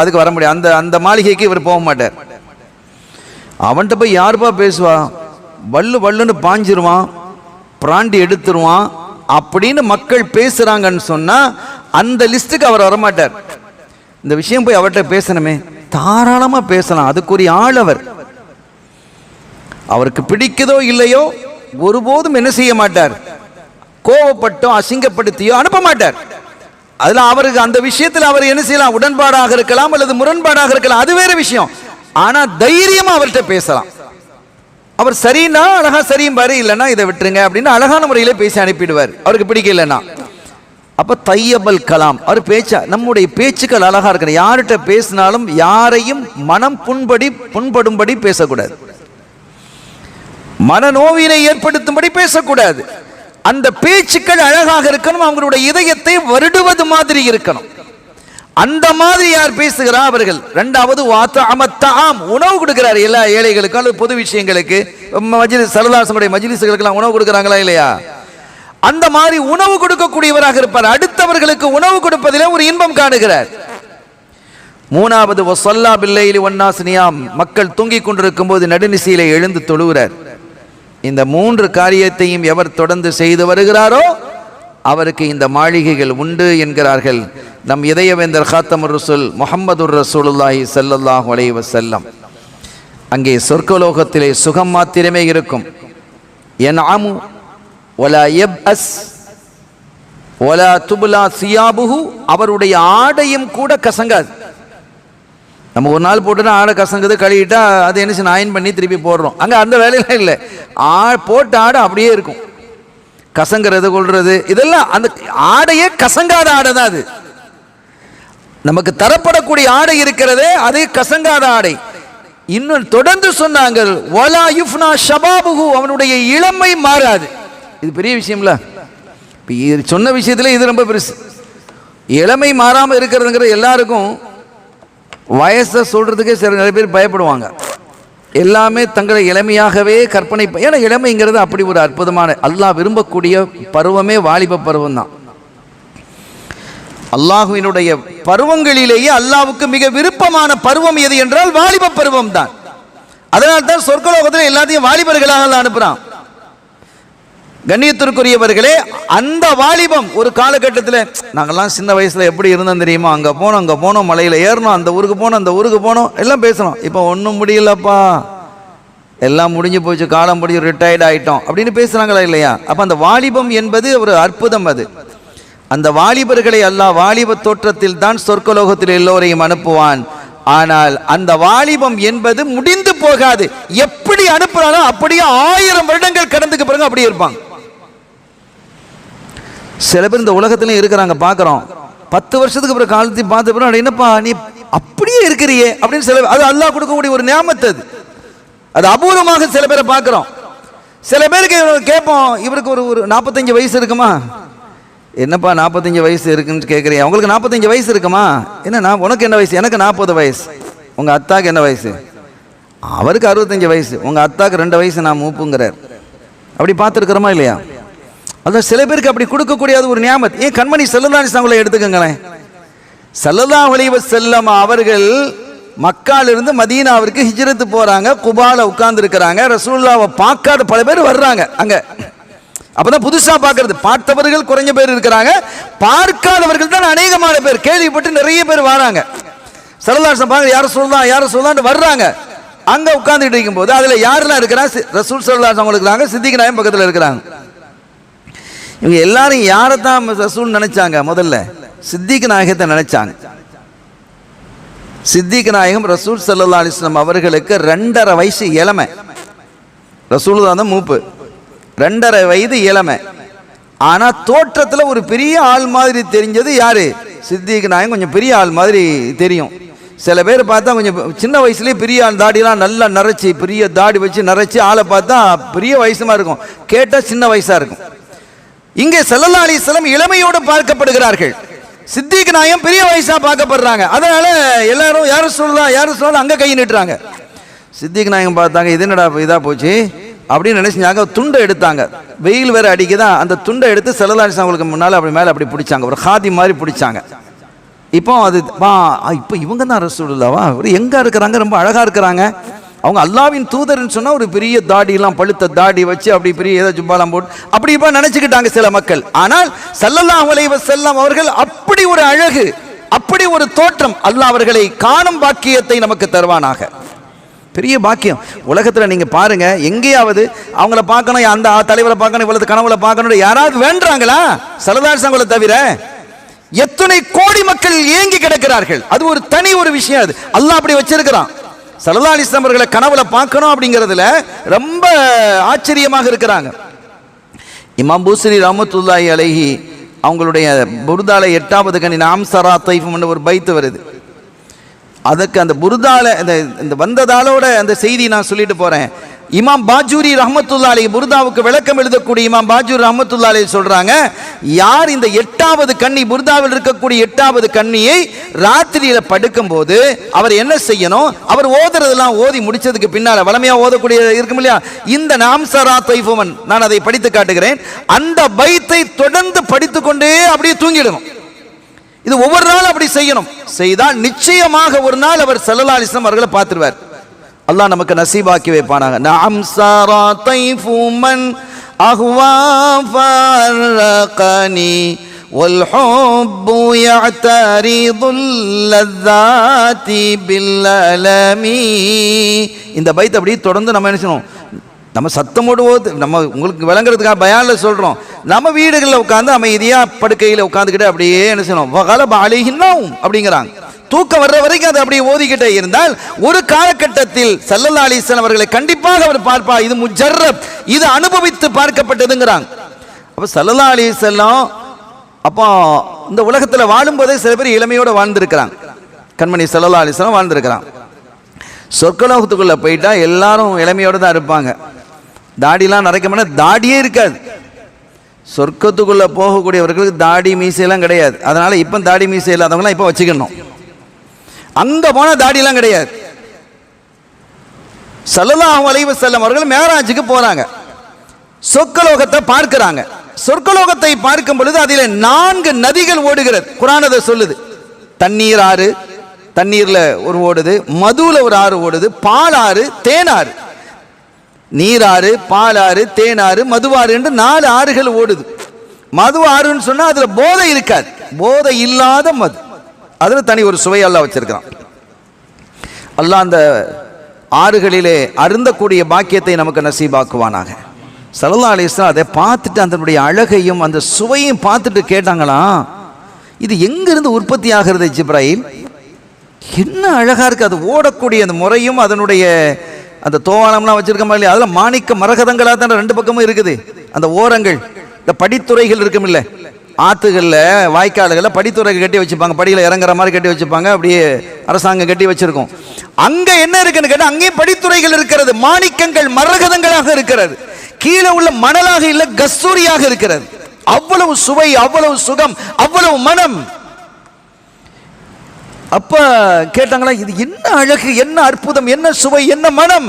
அதுக்கு வர முடியாது. அந்த மாளிகைக்கு இவர் போக மாட்டார். அவன்கிட்ட போய் யாருப்பா பேசுவா? வள்ளுன்னு பாஞ்சிருவான், பிராண்டி எடுத்துருவான் அப்படின்னு மக்கள் பேசுகிறாங்கன்னு சொன்னால் அந்த லிஸ்ட்டுக்கு அவர் வரமாட்டார். இந்த விஷயம் போய் அவர்கிட்ட பேசணுமே, தாராளமாக பேசலாம், அதுக்குரிய ஆள் அவர். அவருக்கு பிடிக்குதோ இல்லையோ ஒருபோதும் என்ன செய்ய மாட்டார், கோவப்பட்டோ அசிங்கப்படுத்தியோ அனுப்ப மாட்டார். அதில் அவருக்கு அந்த விஷயத்தில் அவர் என்ன செய்யலாம், உடன்பாடாக இருக்கலாம் அல்லது முரண்பாடாக இருக்கலாம், அது வேற விஷயம். ஆனால் தைரியமாக அவர்கிட்ட பேசலாம். அவர் சரின்னா அழகா சரியும் பாரு, இல்லைன்னா இதை விட்டுருங்க அப்படின்னு அழகான முறையில் பேசி அனுப்பிடுவார், அவருக்கு பிடிக்கலன்னா. அப்போ தையபல் கலாம், அவர் பேச்சா, நம்முடைய பேச்சுக்கள் அழகா இருக்கணும். யார்கிட்ட பேசினாலும் யாரையும் மனம் புண்படும்படி பேசக்கூடாது, மனநோவினை ஏற்படுத்தும்படி பேசக்கூடாது. அந்த பேச்சுக்கள் அழகாக இருக்கணும், அவங்களுடைய இதயத்தை வருடுவது மாதிரி இருக்கணும். அந்த மாதிரி யார் பேசுகிறா அவர்கள். இரண்டாவது உணவு கொடுக்கிறார் எல்லா ஏழைகளுக்கும் அல்லது பொது விஷயங்களுக்கு, மஜ்லிஸ் ஸல்லல்லாஹு மஜ்லிஸ்களுக்கெல்லாம் உணவு கொடுக்குறாங்களா இல்லையா? அந்த மாதிரி உணவு கொடுக்கக்கூடியவராக இருப்பார். அடுத்தவர்களுக்கு உணவு கொடுப்பதிலே ஒரு இன்பம் காணுகிறார். மூணாவது வஸல்லா பில்லைலி வன்னாஸ் நியாம், மக்கள் தூங்கிக் கொண்டிருக்கும் போது நடுநிசையிலே எழுந்து தொழுகிறார். இந்த 3 காரியத்தையும் எவர் தொடர்ந்து செய்து வருகிறாரோ அவருக்கு இந்த மாளிகைகள் உண்டு என்கிறார்கள் நம் இதயவேந்தர் காத்தமுர் ரசூல் முஹம்மதுர் ரசூலுல்லாஹி ஸல்லல்லாஹு அலைஹி வஸல்லம். அங்கே சொர்க்கலோகத்திலே சுகம் மாத்திரமே இருக்கும். யன்அமு வலா யப்அஸ் வலா துப்லா சியாபுஹு, அவருடைய ஆடையும் கூட கசங்காது. நம்ம ஒரு நாள் போட்டுனா ஆடை கசங்குது, கழுவிட்டா அது என்ன செய்யணும், அயன் பண்ணி திருப்பி போடுறோம். அங்கே அந்த வேலையெல்லாம் இல்லை, போட்ட ஆடை அப்படியே இருக்கும். கசங்கிறது கொள்றது இதெல்லாம் அந்த ஆடையே கசங்காத ஆடை தான் அது. நமக்கு தரப்படக்கூடிய ஆடை இருக்கிறதே அது கசங்காத ஆடை. இன்னும் தொடர்ந்து சொன்னாங்க வலா யுஃப்னா ஷபாபுஹு, அவனுடைய இளமை மாறாது. இது பெரிய விஷயம்ல, இப்போ சொன்ன விஷயத்துல இது ரொம்ப பெருசு. இளமை மாறாமல் இருக்கிறதுங்கிறது எல்லாருக்கும் வயசை சொல்றதுக்கே சில நிறைய பேர் பயப்படுவாங்க. எல்லாமே தங்களை இளமையாகவே கற்பனை, ஏன்னா இளமைங்கிறது அப்படி ஒரு அற்புதமான, அல்லாஹ் விரும்பக்கூடிய பருவமே வாலிப பருவம் தான். அல்லாஹுவினுடைய பருவங்களிலேயே அல்லாஹ்வுக்கு மிக விருப்பமான பருவம் எது என்றால் வாலிப பருவம் தான். அதனால் தான் சொர்க்கலோகத்தில் எல்லாத்தையும் வாலிபர்களாக அனுப்புறான். கண்ணியத்திற்குரியவர்களே, அந்த வாலிபம் ஒரு காலகட்டத்தில், நாங்கள்லாம் சின்ன வயசில் எப்படி இருந்தோம் தெரியுமா, அங்கே போனோம் மலையில் ஏறணும், அந்த ஊருக்கு போனோம் எல்லாம் பேசணும். இப்போ ஒன்றும் முடியலப்பா, எல்லாம் முடிஞ்சு போச்சு, காலம் முடிஞ்சு ரிட்டையர்ட் ஆகிட்டோம் அப்படின்னு பேசுகிறாங்களா இல்லையா? அப்போ அந்த வாலிபம் என்பது ஒரு அற்புதம். அது அந்த வாலிபர்களை அல்லாஹ் வாலிப தோற்றத்தில் தான் சொர்க்கலோகத்தில் எல்லோரையும் அனுப்புவான். ஆனால் அந்த வாலிபம் என்பது முடிந்து போகாது. எப்படி அனுப்புறாலும் அப்படியே 1000 வருடங்கள் கடந்துக்கு பிறகு அப்படியே இருப்பாங்க. சில பேர் இந்த உலகத்திலும் இருக்கிறாங்க, பார்க்குறோம். 10 வருஷத்துக்கு பிறகு காலத்தையும் பார்த்த பிறகு என்னப்பா நீ அப்படியே இருக்கிறியே அப்படின்னு சில, அது அல்லாஹ் கொடுக்கக்கூடிய ஒரு நியாமத்து. அது அபூர்வமாக சில பேரை பார்க்குறோம். சில பேருக்கு கேட்போம், இவருக்கு ஒரு 45 வயசு இருக்குமா? என்னப்பா 45 வயசு இருக்குன்னு கேட்குறீங்க, உங்களுக்கு 45 வயசு இருக்குமா? என்ன உனக்கு என்ன வயசு? எனக்கு 40 வயசு. உங்கள் அத்தாக்கு என்ன வயசு? அவருக்கு 65 வயசு. உங்கள் அத்தாக்கு 2 வயசு நான் மூப்புங்கிறார். அப்படி பார்த்துருக்கிறோமா இல்லையா? அதான் சில பேருக்கு அப்படி கொடுக்கக்கூடிய ஒரு நியாமத். ஏன் கண்மணி ஸல்லல்லாஹு அலைஹி வஸல்லம் எடுத்துக்கங்களேன். ஸல்லல்லாஹு அலைஹி வஸல்லம் அவர்கள் மக்காலிருந்து மதீனாவிற்கு ஹிஜ்ரத்து போறாங்க. குபால உட்கார்ந்து இருக்கிறாங்க. ரசூலுல்லாஹ்வை பார்க்காத பல பேர் வர்றாங்க அங்க. அப்பதான் புதுசா பார்க்கறது. பார்த்தவர்கள் குறைஞ்ச பேர் இருக்கிறாங்க, பார்க்காதவர்கள் தான் அநேகமான பேர். கேள்விப்பட்டு நிறைய பேர் வராங்க. ஸல்லல்லாஹு அலைஹி வஸல்லம் பார்க்க யார சொல்லலாம் வர்றாங்க. அங்க உட்கார்ந்துட்டு இருக்கும் போது அதுல யாரெல்லாம் இருக்கிறாங்க? ரசூல் ஸல்லல்லாஹு அலைஹி வஸல்லம் இருக்கிறாங்க, சித்திக் நாயகம் பக்கத்துல இருக்கிறாங்க. இவங்க எல்லாரும் யாரைத்தான் ரசூல் நினைச்சாங்க? முதல்ல சித்திக் நாயகத்தை நினைச்சாங்க. சித்திக் நாயகம் ரசூல் ஸல்லல்லாஹு அலைஹி வஸல்லம் அவர்களுக்கு 2.5 வயசு இளமை. ரசூலுல்லாஹ் தான் மூப்பு, 2.5 வயது இளமை. ஆனா தோற்றத்துல ஒரு பெரிய ஆள் மாதிரி தெரிஞ்சது யாரு? சித்திக் நாயகம் கொஞ்சம் பெரிய ஆள் மாதிரி தெரியும். சில பேர் பார்த்தா கொஞ்சம் சின்ன வயசுலேயே பெரிய ஆள், தாடிலாம் நல்லா நரைச்சி, பெரிய தாடி வச்சு நரைச்சி ஆளை பார்த்தா பெரிய வயசுமா இருக்கும், கேட்டால் சின்ன வயசா இருக்கும். இங்கே ஸல்லல்லாஹு அலைஹி வஸல்லம் இளமையோடு பார்க்கப்படுகிறார்கள். சித்திக் நாயகம் பெரிய வயசா பார்க்கப்படுறாங்க. அதனால எல்லாரும் யாரும் சொல்லலாம் அங்க கை நீட்டுறாங்க. சித்திக் நாயகம் பார்த்தாங்க, இது என்னடா இதா போச்சு அப்படின்னு நினைச்சாங்க. துண்டை எடுத்தாங்க, வெயில் வேற அடிக்குதான். அந்த துண்டை எடுத்து ஸல்லல்லாஹு அலைஹி வஸல்லம் அவங்களுக்கு முன்னால அப்படி மேலே அப்படி பிடிச்சாங்க, ஒரு காதி மாதிரி பிடிச்சாங்க. இப்போ அது இப்போ இவங்க தான் ரசூலுல்லாஹ்வா? எங்க இருக்கிறாங்க? ரொம்ப அழகா இருக்கிறாங்க. அவங்க அல்லாஹ்வின் தூதர்னு சொன்னா ஒரு பெரிய தாடியெல்லாம், பழுத்த தாடி வச்சு அப்படி பெரிய ஏதோ ஜுப்பாலாம் போட்டு அப்படி இப்போ நினைச்சுக்கிட்டாங்க சில மக்கள். ஆனால் ஸல்லல்லாஹு அலைஹி வஸல்லம் அவர்கள் அப்படி ஒரு அழகு, அப்படி ஒரு தோற்றம். அல்லாஹ் அவர்களை காணும் பாக்கியத்தை நமக்கு தருவானாக. பெரிய பாக்கியம். உலகத்தில் நீங்க பாருங்க, எங்கேயாவது அவங்கள பார்க்கணும், அந்த தலைவரை பார்க்கணும், இவ்வளவு கனவுல பார்க்கணும் யாராவது வேண்டாங்களா? ஸல்லல்லாஹு அலைஹி வஸல்லம் தவிர எத்தனை கோடி மக்கள் ஏங்கி கிடக்கிறார்கள். அது ஒரு தனி ஒரு விஷயம். அது அல்லாஹ் அப்படி வச்சிருக்கிறான். ஸல்லல்லாஹு அலைஹி வஸல்லம் அவர்களை கனவுல பார்க்கணும் அப்படிங்கிறதுல ரொம்ப ஆச்சரியமாக இருக்கிறாங்க. இமாம் பூஸரி ரஹ்மத்துல்லாஹி அலைஹி அவங்களுடைய புர்தால 8வது கனி நாம் சரா தைஃப்னு ஒரு பைத்து வருது. அதுக்கு அந்த புர்தால இந்த வந்ததாலோட அந்த செய்தி நான் சொல்லிட்டு போறேன். இமாம் பாஜூரி ரஹ்மத்துல்லாஹி அலைஹி புர்தாவுக்கு விளக்கம் எழுதக்கூடிய இமாம் பாஜூரி ரஹ்மத்துல்லாஹி அலைஹி சொல்றாங்க, யார் இந்த 8வது கன்னி, புர்தாவில் இருக்கக்கூடிய 8வது கன்னியை ராத்திரியில படுக்கும் போது அவர் என்ன செய்யணும்? அவர் ஓதுறதெல்லாம் ஓதி முடிச்சதுக்கு பின்னால வளமையா ஓதக்கூடிய இருக்கும் இல்லையா, இந்த நாம்சரா தைஃபுமன், நான் அதை படித்து காட்டுகிறேன். அந்த பைத்தை தொடர்ந்து படித்துக்கொண்டே அப்படியே தூங்கிடணும். இது ஒவ்வொரு நாள் அப்படி செய்யணும். செய்தால் நிச்சயமாக ஒரு நாள் அவர் ஸல்லல்லாஹு அலைஹி வஸல்லம் அவர்களை பார்த்துருவார். அல்லாஹ் நமக்கு நசீபாக்கி வைப்பானாக. நஅம் சாரா தைஃபுமன் அஹ்வா ஃபர்கனி வல் ஹுப்பு யஅதரிதுல் லذாதி பில் அலமி. இந்த பைத் அப்படி தொடர்ந்து நம்ம என்ன செய்யணும்? நம்ம சத்தமோடு ஓது, நம்ம உங்களுக்கு விளங்குறதுக்காக பயான்ல சொல்றோம். நம்ம வீடுகளில் உட்காந்து அமைதியா படுக்கையில் உட்காந்துக்கிட்டு அப்படியே என்ன செய்யணும்? வகலப அலைஹின்னௌம் அப்படிங்கிறாங்க. தூக்கம் வர்ற வரைக்கும் அதை அப்படியே ஓதிக்கிட்டே இருந்தால் ஒரு காலகட்டத்தில் ஸல்லல்லாஹு அலைஹி வஸல்லம் அவர்களை கண்டிப்பாக அவர் பார்ப்பா. இது முஜர்ரப், இது அனுபவித்து பார்க்கப்பட்டதுங்கிறாங்க. அப்ப ஸல்லல்லாஹு அலைஹி வஸல்லம் அப்போ இந்த உலகத்தில் வாழும்போதே சில பேர் இளமையோடு வாழ்ந்திருக்கிறாங்க. கண்மணி ஸல்லல்லாஹு அலைஹி வஸல்லம் வாழ்ந்திருக்கிறாங்க. சொர்க்கலோகத்துக்குள்ள போயிட்டா எல்லாரும் இளமையோடு தான் இருப்பாங்க. தாடிலாம் நரைக்க மாட்டா, தாடியே இருக்காது. சொர்க்கத்துக்குள்ள போகக்கூடியவர்களுக்கு தாடி மீசையெல்லாம் கிடையாது. அதனால இப்போ தாடி மீசை இல்லாதவங்களாம் இப்போ வச்சுக்கணும். அங்க போன தாடியெல்லாம் கிடையாது. ஸல்லல்லாஹு அலைஹி வஸல்லம் அவர்கள் மேராஜுக்கு போறாங்க, சொர்க்கலோகத்தை பார்க்கிறாங்க. சொர்க்கலோகத்தை பார்க்கும் பொழுது அதில் 4 நதிகள் ஓடுகிறது. குர்ஆன் அதை சொல்லுது. தண்ணீர் ஆறு, தண்ணீர்ல ஒரு ஓடுது, மதுல ஒரு ஆறு ஓடுது, பாலாறு, தேனாறு. நீராறு, பாலாறு, தேனாறு, மதுவாறு என்று 4 ஆறுகள் ஓடுது. மது ஆறுன்னு சொன்னா அதுல போதை இருக்காது, போதை இல்லாத மது. அதுல தனி ஒரு சுவை அல்லாஹ் வச்சிருக்கிறான். அல்லாஹ் அந்த ஆறுகளிலே அருந்தக்கூடிய பாக்கியத்தை நமக்கு நசீபாக்குவானாக. ஸல்லல்லாஹு அலைஹி வஸல்லம் அதை பார்த்துட்டு அதனுடைய அழகையும் அந்த சுவையும் பார்த்துட்டு கேட்டாங்களாம், இது எங்கிருந்து உற்பத்தி ஆகிறது ஜிப்ராயில்? என்ன அழகா இருக்கு, அது ஓடக்கூடிய அந்த முறையும் அதனுடைய அந்த தோவானம்லாம் வச்சிருக்கோமா இல்லையா, அதில் மாணிக்க மரகதங்களாக தான் 2 பக்கமும் இருக்குது. அந்த ஓரங்கள், இந்த படித்துறைகள் இருக்கும் இல்லை, ஆற்றுகளில் வாய்க்கால்களில் படித்துறைகள் கட்டி வச்சுப்பாங்க, படியில் இறங்குற மாதிரி கட்டி வச்சுப்பாங்க, அப்படியே அரசாங்கம் கட்டி வச்சிருக்கோம். அங்கே என்ன இருக்குன்னு கேட்டால் அங்கேயும் படித்துறைகள் இருக்கிறது, மாணிக்கங்கள் மரகதங்களாக இருக்கிறது. கீழே உள்ள மணலாக இல்லை, கஸ்தூரியாக இருக்கிறது. அவ்வளவு சுவை, அவ்வளவு சுகம், அவ்வளவு மனம். அப்ப கேட்டாங்களா, இது என்ன அழகு, என்ன அற்புதம், என்ன சுவை, என்ன மனம்,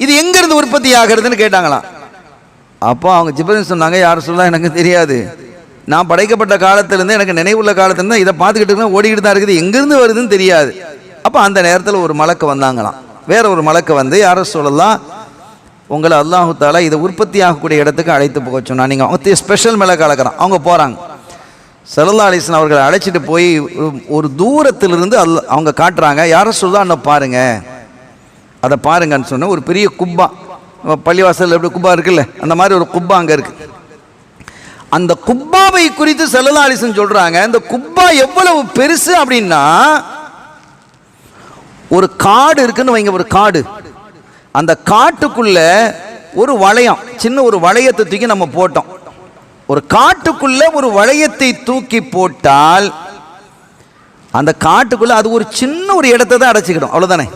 இது எங்கிருந்து உற்பத்தி ஆகிறதுன்னு கேட்டாங்களா. அப்போ அவங்க ஜிப்ரீல் சொன்னாங்க, யார் சொல்லலாம் எனக்கு தெரியாது, நான் படைக்கப்பட்ட காலத்திலேருந்து எனக்கு நினைவுள்ள காலத்துலேருந்து இதை பார்த்துக்கிட்டு இருக்கேன், ஓடிக்கிட்டு தான் இருக்குது, எங்கேருந்து வருதுன்னு தெரியாது. அப்போ அந்த நேரத்தில் ஒரு மலக்கு வந்தாங்களாம். வேற ஒரு மலக்கு வந்து, யாரை சொல்லலாம், உங்களை அல்லாஹு தாலா இதை உற்பத்தி ஆகக்கூடிய இடத்துக்கு அழைத்து போக சொன்னா, நீங்கள் அவங்க ஸ்பெஷல் மலக்கு அழைக்கிறான். அவங்க போகிறாங்க. ஸல்லல்லாஹு அலைஹி வஸல்லம் அவர்களை அழைச்சிட்டு போய் ஒரு தூரத்திலிருந்து அவங்க காட்டுறாங்க, யாரை சொல்லலாம் அண்ணா பாருங்க, அதை பாருங்கன்னு சொன்ன ஒரு பெரிய குப்பா, பள்ளிவாசல் எப்படி குப்பா இருக்குல்ல, அந்த மாதிரி ஒரு குப்பா அங்கே இருக்கு. அந்த குப்பாவை குறித்து ஸல்லல்லாஹு அலைஹி வஸல்லம் சொல்றாங்க, இந்த குப்பா எவ்வளவு பெருசு அப்படின்னா, ஒரு காடு இருக்குன்னு வைங்க, ஒரு காடு, அந்த காட்டுக்குள்ள ஒரு வளையம், சின்ன ஒரு வளையத்தை தூக்கி நம்ம போட்டோம். ஒரு காட்டுக்குள்ள ஒரு வளையத்தை தூக்கி போட்டால் அந்த காட்டுக்குள்ள அது ஒரு சின்ன ஒரு இடத்தை தான் அடைச்சிக்கிடும், அவ்வளவுதானே.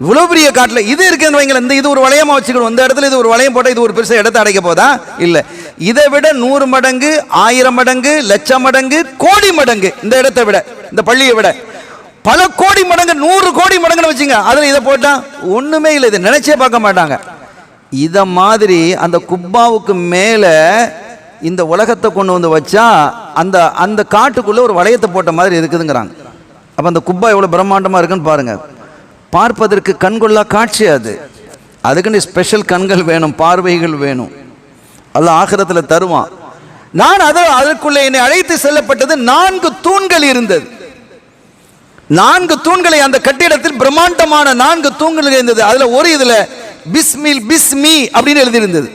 இவ்வளவு பெரிய காட்டுல இது இருக்குன்னு வைங்களேன், இந்த இது ஒரு வளையமா வச்சுக்கணும், இந்த இடத்துல இது ஒரு வளையம் போட்டால் இது ஒரு பெருசா இடத்தை அடைக்க போதா? இல்லை. இதை விட 100 மடங்கு, 1000 மடங்கு, லட்சம் மடங்கு, கோடி மடங்கு, இந்த இடத்தை விட, இந்த பள்ளியை விட பல கோடி மடங்கு, 100 கோடி மடங்குன்னு வச்சுங்க, அதில் இதை போட்டா ஒண்ணுமே இல்லை, இதை நினைச்சே பார்க்க மாட்டாங்க. இத மாதிரி அந்த குப்பாவுக்கு மேல இந்த உலகத்தை கொண்டு வந்து வச்சா அந்த அந்த காட்டுக்குள்ள ஒரு வளையத்தை போட்ட மாதிரி இருக்குதுங்கிறாங்க. அப்ப அந்த குப்பா எவ்வளவு பிரம்மாண்டமா இருக்குன்னு பாருங்க. பார்ப்பதற்கு கண்கொள்ளா காட்சி அது. அதுக்குன்னு ஸ்பெஷல் கண்கள் வேணும், பார்வைகள் வேணும். அல்லாஹ் ஆகிரத்தில் தருவான். நான் அதற்குள்ளே என்னை அழைத்து செல்லப்பட்டது, 4 தூண்கள் இருந்தது. 4 தூண்களை அந்த கட்டிடத்தில் பிரம்மாண்டமான 4 தூண்கள் இருந்தது. அதுல ஒரு இதுல பிஸ்மி அப்படின்னு எழுதியிருந்தது,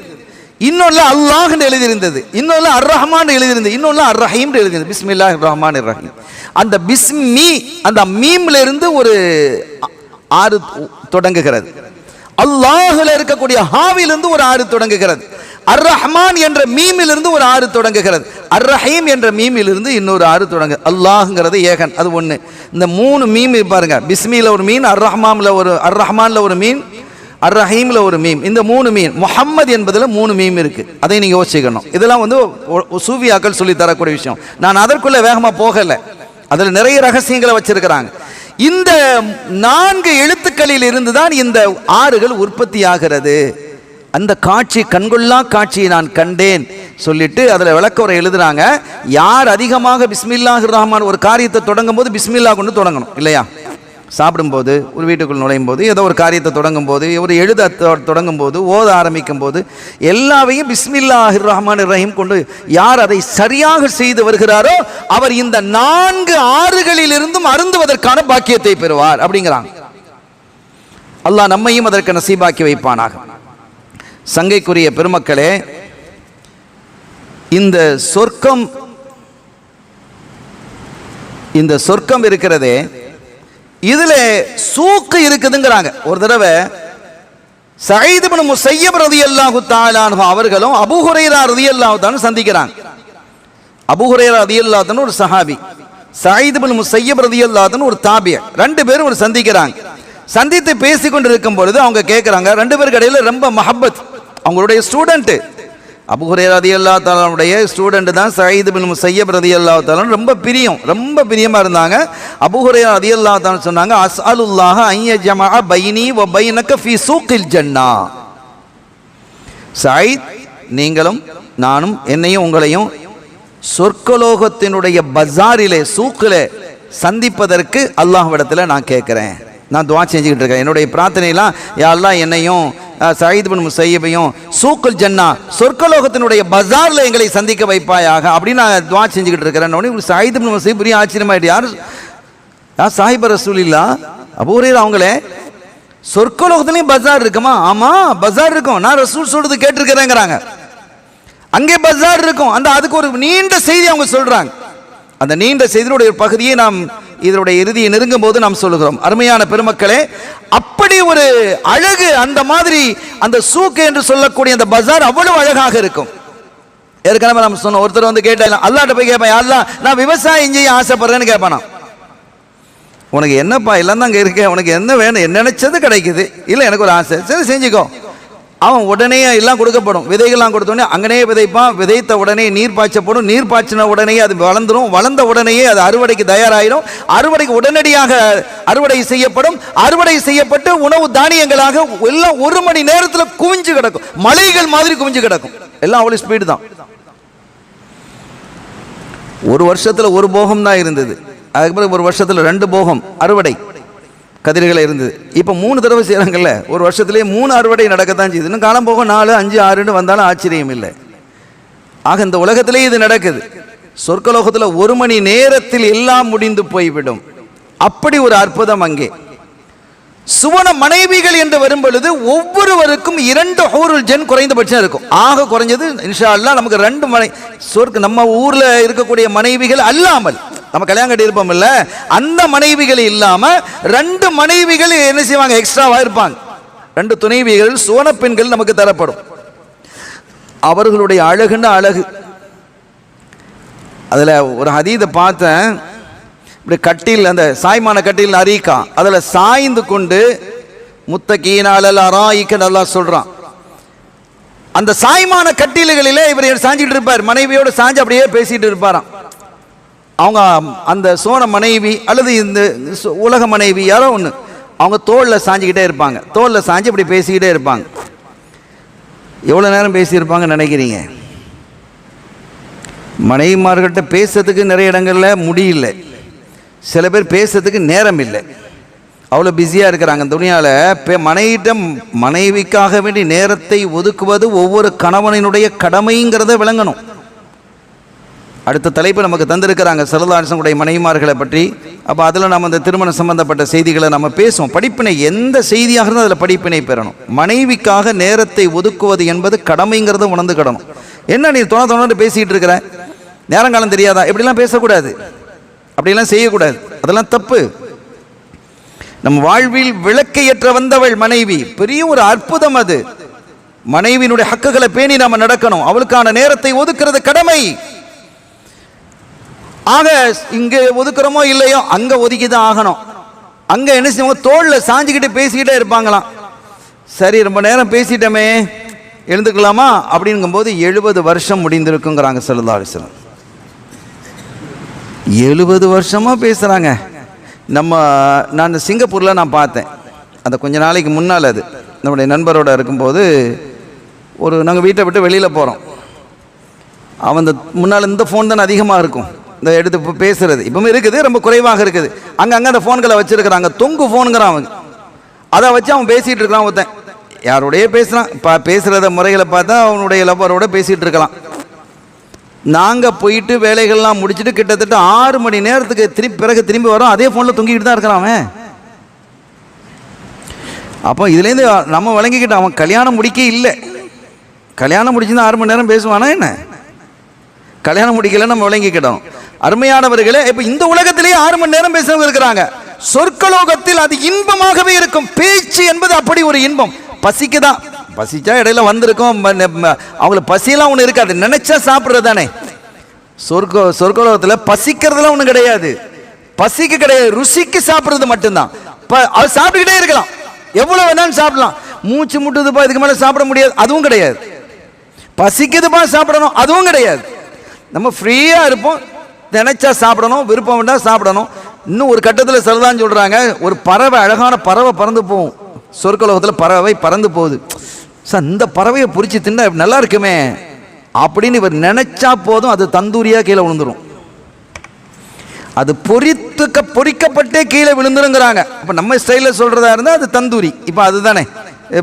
இன்னொன்னு அல்லாஹ் எழுதியிருந்தது, இன்னொன்னு அர் ரஹ்மான் எழுதியிருந்தது, இன்னொன்னு அர் ரஹீம் எழுதியிருந்தது. பிஸ்மில்லாஹிர் ரஹ்மானிர் ரஹீம். அந்த பிஸ்மி அந்த மீம்ல இருந்து ஒரு 6 தொடங்குகிறது. அல்லாஹ்ல இருக்கக்கூடிய ஹாவிலிருந்து ஒரு 6 தொடங்குகிறது. அர் ரஹ்மான் என்ற மீமிலிருந்து ஒரு 6 தொடங்குகிறது. அர் ரஹீம் என்ற மீமிலிருந்து இன்னொரு 6 தொடங்கு. அல்லாஹ்ங்கிறது ஏகன், அது ஒன்று. இந்த 3 மீம் பாருங்க, பிஸ்மில ஒரு மீன், அர் ரஹ்மான்ல ஒரு மீன், அர் ரஹீம்ல ஒரு மீம், இந்த 3 மீன். முஹம்மது என்பதுல 3 மீம் இருக்கு, அதை நீங்க யோசிக்கணும். இதெல்லாம் வந்து சூஃபியாக்கள் சொல்லி தரக்கூடிய விஷயம். நான் அதற்குள்ள வேகமா போகல, அதுல நிறைய ரகசியங்களை வச்சிருக்கிறாங்க. இந்த 4 எழுத்துக்களில் இருந்துதான் இந்த ஆறுகள் உற்பத்தி ஆகிறது. அந்த காட்சி, கண்கொள்ளா காட்சியை நான் கண்டேன் சொல்லிட்டு அதுல விளக்கவுரை எழுதுறாங்க. யார் அதிகமாக பிஸ்மில்லாஹிர் ரஹ்மான் ஒரு காரியத்தை தொடங்கும் போது பிஸ்மில்லா கொண்டு தொடங்கணும் இல்லையா? சாப்பிடும்போது, ஒரு வீட்டுக்குள் நுழையும் போது, ஏதோ ஒரு காரியத்தை தொடங்கும் போது, ஒரு எழுத தொடங்கும் போது, ஓத ஆரம்பிக்கும் போது, எல்லாவையும் பிஸ்மில்லாஹிர் ரஹ்மானிர் ரஹீம் கொண்டு யார் அதை சரியாக செய்து வருகிறாரோ அவர் இந்த 4 ஆறுகளில் இருந்தும் அருந்துவதற்கான பாக்கியத்தை பெறுவார் அப்படிங்கிறாங்க. அல்லாஹ் நம்மையும் அதற்கு நசீபாக்கி வைப்பானாக. சங்கைக்குரிய பெருமக்களே, இந்த சொர்க்கம் இருக்கிறதே, இதுல சூக்கு இருக்குதுங்கிறாங்க. ஒரு தடவை சயீத் இப்னு முஸய்யப் ரலியல்லாஹு தஆலா அன்ஹு அவர்களும் அபூ ஹுரைரா ரலியல்லாஹு தஆலா சந்திக்கிறாங்க. அபூ ஹுரைரா ரலியல்லாஹு தஆலா ஒரு சஹாபி, சயீத் இப்னு முஸய்யப் ரலியல்லாஹு தஆலா ஒரு தாபியி, 2 பேரும் ஒரு சந்திக்கிறாங்க. சந்தித்து பேசிக்கொண்டு இருக்கும் பொழுது அவங்க கேட்கிறாங்க, 2 பேருக்கு இடையில ரொம்ப மஹப்பத். அவங்களுடைய ஸ்டூடெண்ட் அபூ ஹுரைரா ரலியல்லாஹு தஆலாவுடைய ஸ்டூடெண்ட் தான் சயீத் இப்னு முஸய்யப் ரலியல்லாஹு தஆலா. ரொம்ப பிரியமா இருந்தாங்க. அபூ ஹுரைரா ரலியல்லாஹு தஆலா சொன்னாங்க, அஸ்அலுல்லாஹ அன் யஜ்மஅ பைனி வ பைனக ஃபீ சூக்கில் ஜன்னah. சயீத், நீங்களும் நானும், என்னையும் உங்களையும் சொர்க்கலோகத்தினுடைய பஜாரிலே, சூக்கிலே சந்திப்பதற்கு அல்லாஹ்விடத்தில் நான் கேட்கிறேன். நான் துவா செஞ்சுக்கிட்டு இருக்கேன். என்னுடைய பிரார்த்தனையெல்லாம், யா அல்லாஹ் என்னையும் சயீத் இப்னு முஸய்யபையும் சூக்குல் ஜன்னா, சொர்க்கலோகத்தினுடைய பஜார்ல எங்களை சந்திக்க வைப்பாயாக அப்படின்னு நான் துவா செஞ்சுக்கிட்டு இருக்கிறேன். சயீத் இப்னு முஸய்யப் பெரிய ஆச்சரியமாயிட்டு, யார் சாஹிப ரசூலில்லாஹ் அபூ ஹுரைரா அவங்களே, சொர்க்கலோகத்திலையும் பஜார் இருக்குமா? ஆமா பஜார் இருக்கும், நான் ரசூல் சொல்றது கேட்டிருக்கிறேங்கிறாங்க. அங்கே பஜார் இருக்கும். அதுக்கு ஒரு நீண்ட செய்தி அவங்க சொல்றாங்க. அந்த நீண்ட செய்தியுடைய பகுதியை நாம் இதனுடைய இறுதியை நெருங்கும் போது நாம் சொல்லுகிறோம். அருமையான பெருமக்களே, அப்படி ஒரு அழகு, அந்த மாதிரி அந்த சூக்கு என்று சொல்லக்கூடிய அந்த பஜார் அவ்வளவு அழகாக இருக்கும். ஏற்கனவே நம்ம சொன்னோம், ஒருத்தர் வந்து கேட்டா அல்லாஹ்ட்ட போய் கேட்பான், அல்லாஹ் நான் விவசாயம் செய்ய ஆசைப்படுறேன்னு கேட்பானா. உனக்கு என்னப்பா எல்லாம் தான் அங்கே இருக்கேன், உனக்கு என்ன வேணும், என்ன நினைச்சது கிடைக்குது, இல்லை எனக்கு ஒரு ஆசை, சரி செஞ்சுக்கோ. அவன் உடனே எல்லாம் கொடுக்கப்படும், விதைகள்லாம் கொடுத்தோடனே அங்கனே விதைப்பான். விதைத்த உடனே நீர் பாய்ச்சப்படும், நீர் பாய்ச்சின உடனே அது வளர்ந்துடும், வளர்ந்த உடனேயே அது அறுவடைக்கு தயாராயிடும், அறுவடைக்கு உடனடியாக அறுவடை செய்யப்படும், அறுவடை செய்யப்பட்டு உணவு தானியங்களாக எல்லாம் 1 மணி நேரத்தில் குவிஞ்சு கிடக்கும், மலைகள் மாதிரி குவிஞ்சு கிடக்கும். எல்லாம் அவ்வளோ ஸ்பீடு தான். ஒரு வருஷத்தில் ஒரு போகம் தான் இருந்தது. அதுக்கப்புறம் ஒரு வருஷத்தில் 2 போகம் அறுவடை கதிர்களை இருந்தது. இப்போ 3 தடவை செய்கிறாங்கல்ல, ஒரு வருஷத்துலேயே 3 அறுவடை நடக்கத்தான் செய்யுது. இன்னும் காலம் போக 4, 5, 6 வந்தாலும் ஆச்சரியம் இல்லை. ஆக இந்த உலகத்திலே இது நடக்குது. சொர்க்கலோகத்தில் 1 மணி நேரத்தில் எல்லாம் முடிந்து போய்விடும். அப்படி ஒரு அற்புதம் அங்கே. சுவன மனைவிகள் என்று வரும் பொழுது ஒவ்வொருவருக்கும் 2 ஹூருல் ஜன் குறைந்தபட்சம் இருக்கும். ஆக குறைஞ்சது இன்ஷா அல்லாஹ் நமக்கு 2 சொர்க்க நம்ம ஊர்ல இருக்கக்கூடிய மனைவிகள் அல்லாமல், நம்ம கல்யாணம் கட்டி இருப்போம் இல்ல, அந்த மனைவிகள் இல்லாம 2 மனைவிகள் என்ன செய்வாங்க, எக்ஸ்ட்ராவா இருப்பாங்க. 2 துணைவிகள் சுவன பெண்கள் நமக்கு தரப்படும். அவர்களுடைய அழகுன்னு அழகு. அதுல ஒரு ஹதீதை பார்த்தேன். இப்படி கட்டில், அந்த சாய்மான கட்டில் அரீக்கா, அதில் சாய்ந்து கொண்டு முத்தகீனால அராயிக்க நல்லா சொல்றான். அந்த சாய்மான கட்டில்களிலே இவர் சாஞ்சிட்டு இருப்பார், மனைவியோடு சாஞ்சு அப்படியே பேசிட்டு இருப்பாராம். அவங்க அந்த சோன மனைவி அல்லது இந்த உலக மனைவி யாரோ ஒன்று, அவங்க தோளில் சாஞ்சிக்கிட்டே இருப்பாங்க. தோளில் சாஞ்சு இப்படி பேசிக்கிட்டே இருப்பாங்க. எவ்வளோ நேரம் பேசியிருப்பாங்கன்னு நினைக்கிறீங்க? மனைவிமார்கிட்ட பேசுறதுக்கு நிறைய இடங்களில் முடியல, சில பேர் பேசுறதுக்கு நேரம் இல்லை, அவ்வளோ பிஸியாக இருக்கிறாங்க துனியாவில். மனைவிக்காக வேண்டி நேரத்தை ஒதுக்குவது ஒவ்வொரு கணவனினுடைய கடமைங்கிறத விளங்கணும். அடுத்த தலைப்பு நமக்கு தந்திருக்கிறாங்க ஸல்லல்லாஹு அலைஹி வஸல்லம் மனைவிமார்களை பற்றி. அப்போ அதில் நம்ம இந்த திருமணம் சம்பந்தப்பட்ட செய்திகளை நம்ம பேசுவோம். படிப்பினை எந்த செய்தியாக இருந்தால் அதில் படிப்பினை பெறணும். மனைவிக்காக நேரத்தை ஒதுக்குவது என்பது கடமைங்கிறத உணர்ந்துக்கிடணும். என்ன நீ தோணு பேசிகிட்டு இருக்கிற, நேரங்காலம் தெரியாதா, இப்படிலாம் பேசக்கூடாது, அப்படிலாம் செய்யக்கூடாது, அதெல்லாம் தப்பு. நம் வாழ்வில் விளக்கையற்ற வந்தவள் மனைவி, பெரிய ஒரு அற்புதம் அது. மனைவியினுடைய ஹக்குகளை பேணி நாம நடக்கணும். அவளுக்கான நேரத்தை ஒதுக்குறது கடமை. ஆக இங்க ஒதுக்குறோமோ இல்லையோ அங்க ஒதுக்கிதான் ஆகணும். அங்க என்ன செய்வோம், தோல்ல சாஞ்சுக்கிட்டு பேசிக்கிட்டே இருப்பாங்களாம். சரி ரொம்ப நேரம் பேசிட்டோமே எழுந்துக்கலாமா அப்படிங்கும்போது 70 வருஷம் முடிந்திருக்குங்கிறாங்க ஸல்லல்லாஹு அலைஹி வஸல்லம். 70 வருஷமா பேசுறாங்க. நான் சிங்கப்பூர்ல நான் பார்த்தேன், அந்த கொஞ்ச நாளைக்கு முன்னால், அது நம்முடைய நண்பரோட இருக்கும்போது நாங்கள் வீட்டை விட்டு வெளியில் போகிறோம். அவன் இந்த முன்னால் இந்த ஃபோன் தானே அதிகமாக இருக்கும், இந்த எடுத்து பேசுறது இப்பவுமே இருக்குது, ரொம்ப குறைவாக இருக்குது. அங்கே அந்த ஃபோன்களை வச்சிருக்கிறாங்க, தொங்கு ஃபோனுங்கிறான். அவங்க அதை வச்சு அவன் பேசிகிட்டு இருக்கிறான். ஒருத்தன் யாரோடைய பேசுகிறான், இப்போ பேசுகிறத முறைகளை பார்த்தா அவனுடைய லவ்வரோட பேசிகிட்டு இருக்கலாம். நாங்கள் போயிட்டு வேலைகள்லாம் முடிச்சுட்டு கிட்டத்தட்ட 6 மணி நேரத்துக்கு பிறகு திரும்பி வரோம், அதே ஃபோனில் தொங்கிக்கிட்டு தான் இருக்கிறான் அவன். அப்போ இதுலேருந்து நம்ம விளங்கிக்கிட்டோம், அவன் கல்யாணம் முடிக்க இல்லை. கல்யாணம் முடிச்சுன்னா 6 மணி நேரம் பேசுவானா என்ன? கல்யாணம் முடிக்கல நம்ம விளங்கிக்கிட்டோம். அருமையானவர்களே, இப்போ இந்த உலகத்திலேயே 6 மணி நேரம் பேசுறவங்க இருக்கிறாங்க. சொர்க்கலோகத்தில் அது இன்பமாகவே இருக்கும். பேச்சு என்பது அப்படி ஒரு இன்பம். பசிக்குதான், பசிச்சா இடையில வந்திருக்கும், அவங்களுக்கு பசியெல்லாம் ஒன்று இருக்காது, நினைச்சா சாப்பிட்றது தானே. சொர்க்கலோகத்தில் பசிக்கிறதுலாம் ஒன்றும் கிடையாது, பசிக்கு கிடையாது, ருசிக்கு சாப்பிட்றது மட்டும்தான். அவர் சாப்பிட்டுக்கிட்டே இருக்கலாம், எவ்வளோ வேணாலும் சாப்பிடலாம். மூச்சு முட்டுதுப்பா இதுக்கு மேலே சாப்பிட முடியாது, அதுவும் கிடையாது. பசிக்குதுப்பா சாப்பிடணும், அதுவும் கிடையாது. நம்ம ஃப்ரீயாக இருப்போம், நினைச்சா சாப்பிடணும், விருப்பம் வேண்டாம் சாப்பிடணும். இன்னும் ஒரு கட்டத்தில் சொல்லலான்னு சொல்கிறாங்க, ஒரு பறவை, அழகான பறவை பறந்து போகும் சொர்க்கலோகத்தில். பறவை பறந்து போகுது, சார் இந்த பறவையை பொறிச்சு தின்னா நல்லா இருக்குமே அப்படின்னு இவர் நினைச்சா போதும், அது தந்தூரியாக கீழே விழுந்துடும். அது பொறிக்கப்பட்டே கீழே விழுந்துருங்கிறாங்க. இப்போ நம்ம ஸ்டைலில் சொல்கிறதா இருந்தால் அது தந்தூரி. இப்போ அதுதானே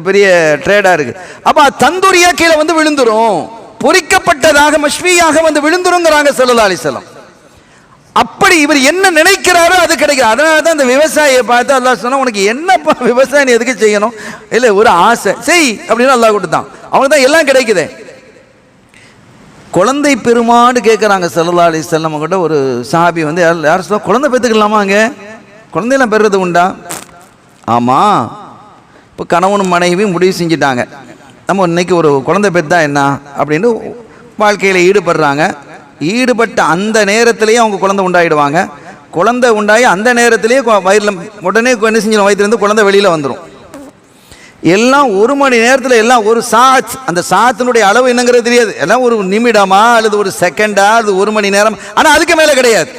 பெரிய ட்ரேடாக இருக்குது. அப்போ அது தந்தூரியாக கீழே வந்து விழுந்துரும், பொறிக்கப்பட்டதாக மஷ்வியாக வந்து விழுந்துருங்கிறாங்க ஸல்லல்லாஹு அலைஹி வஸல்லம். அப்படி இவர் என்ன நினைக்கிறாரோ அது கிடைக்கும். அதனால தான் இந்த விவசாயியை பார்த்து அல்லாஹ் சொன்னா, உனக்கு என்னப்பா விவசாயம் எதுக்கு செய்யணும், இல்லை ஒரு ஆசை செய் அப்படின்னு அல்லாஹ் கொடுத்தான். அவனுக்கு தான் எல்லாம் கிடைக்குது. குழந்தை பெருமான்னு கேட்குறாங்க ஸல்லல்லாஹு அலைஹி வஸல்லம் கிட்ட. ஒரு சஹாபி வந்து யார் சொல்ல, குழந்தை பெற்றுக்கலாமா, அங்கே குழந்தையெல்லாம் பெறுறது உண்டா? ஆமாம், இப்போ கணவனும் மனைவி முடிவு செஞ்சுட்டாங்க, நம்ம இன்னைக்கு ஒரு குழந்தை பெற்றா என்ன அப்படின்னு வாழ்க்கையில் ஈடுபடுறாங்க. ஈடுபட்ட அந்த நேரத்திலேயே அவங்க குழந்தை உண்டாயிடுவாங்க. குழந்தை உண்டாகி அந்த நேரத்திலேயே வயிறில் உடனே என்ன செஞ்சிடும், வயிற்றுலேருந்து குழந்தை வெளியில் வந்துடும். எல்லாம் 1 மணி நேரத்தில், எல்லாம் ஒரு சாத். அந்த சாத்தினுடைய அளவு என்னங்கிறது தெரியாது, எல்லாம் ஒரு நிமிடமா அல்லது ஒரு செகண்டா அல்லது 1 மணி நேரம், ஆனால் அதுக்கு மேலே கிடையாது.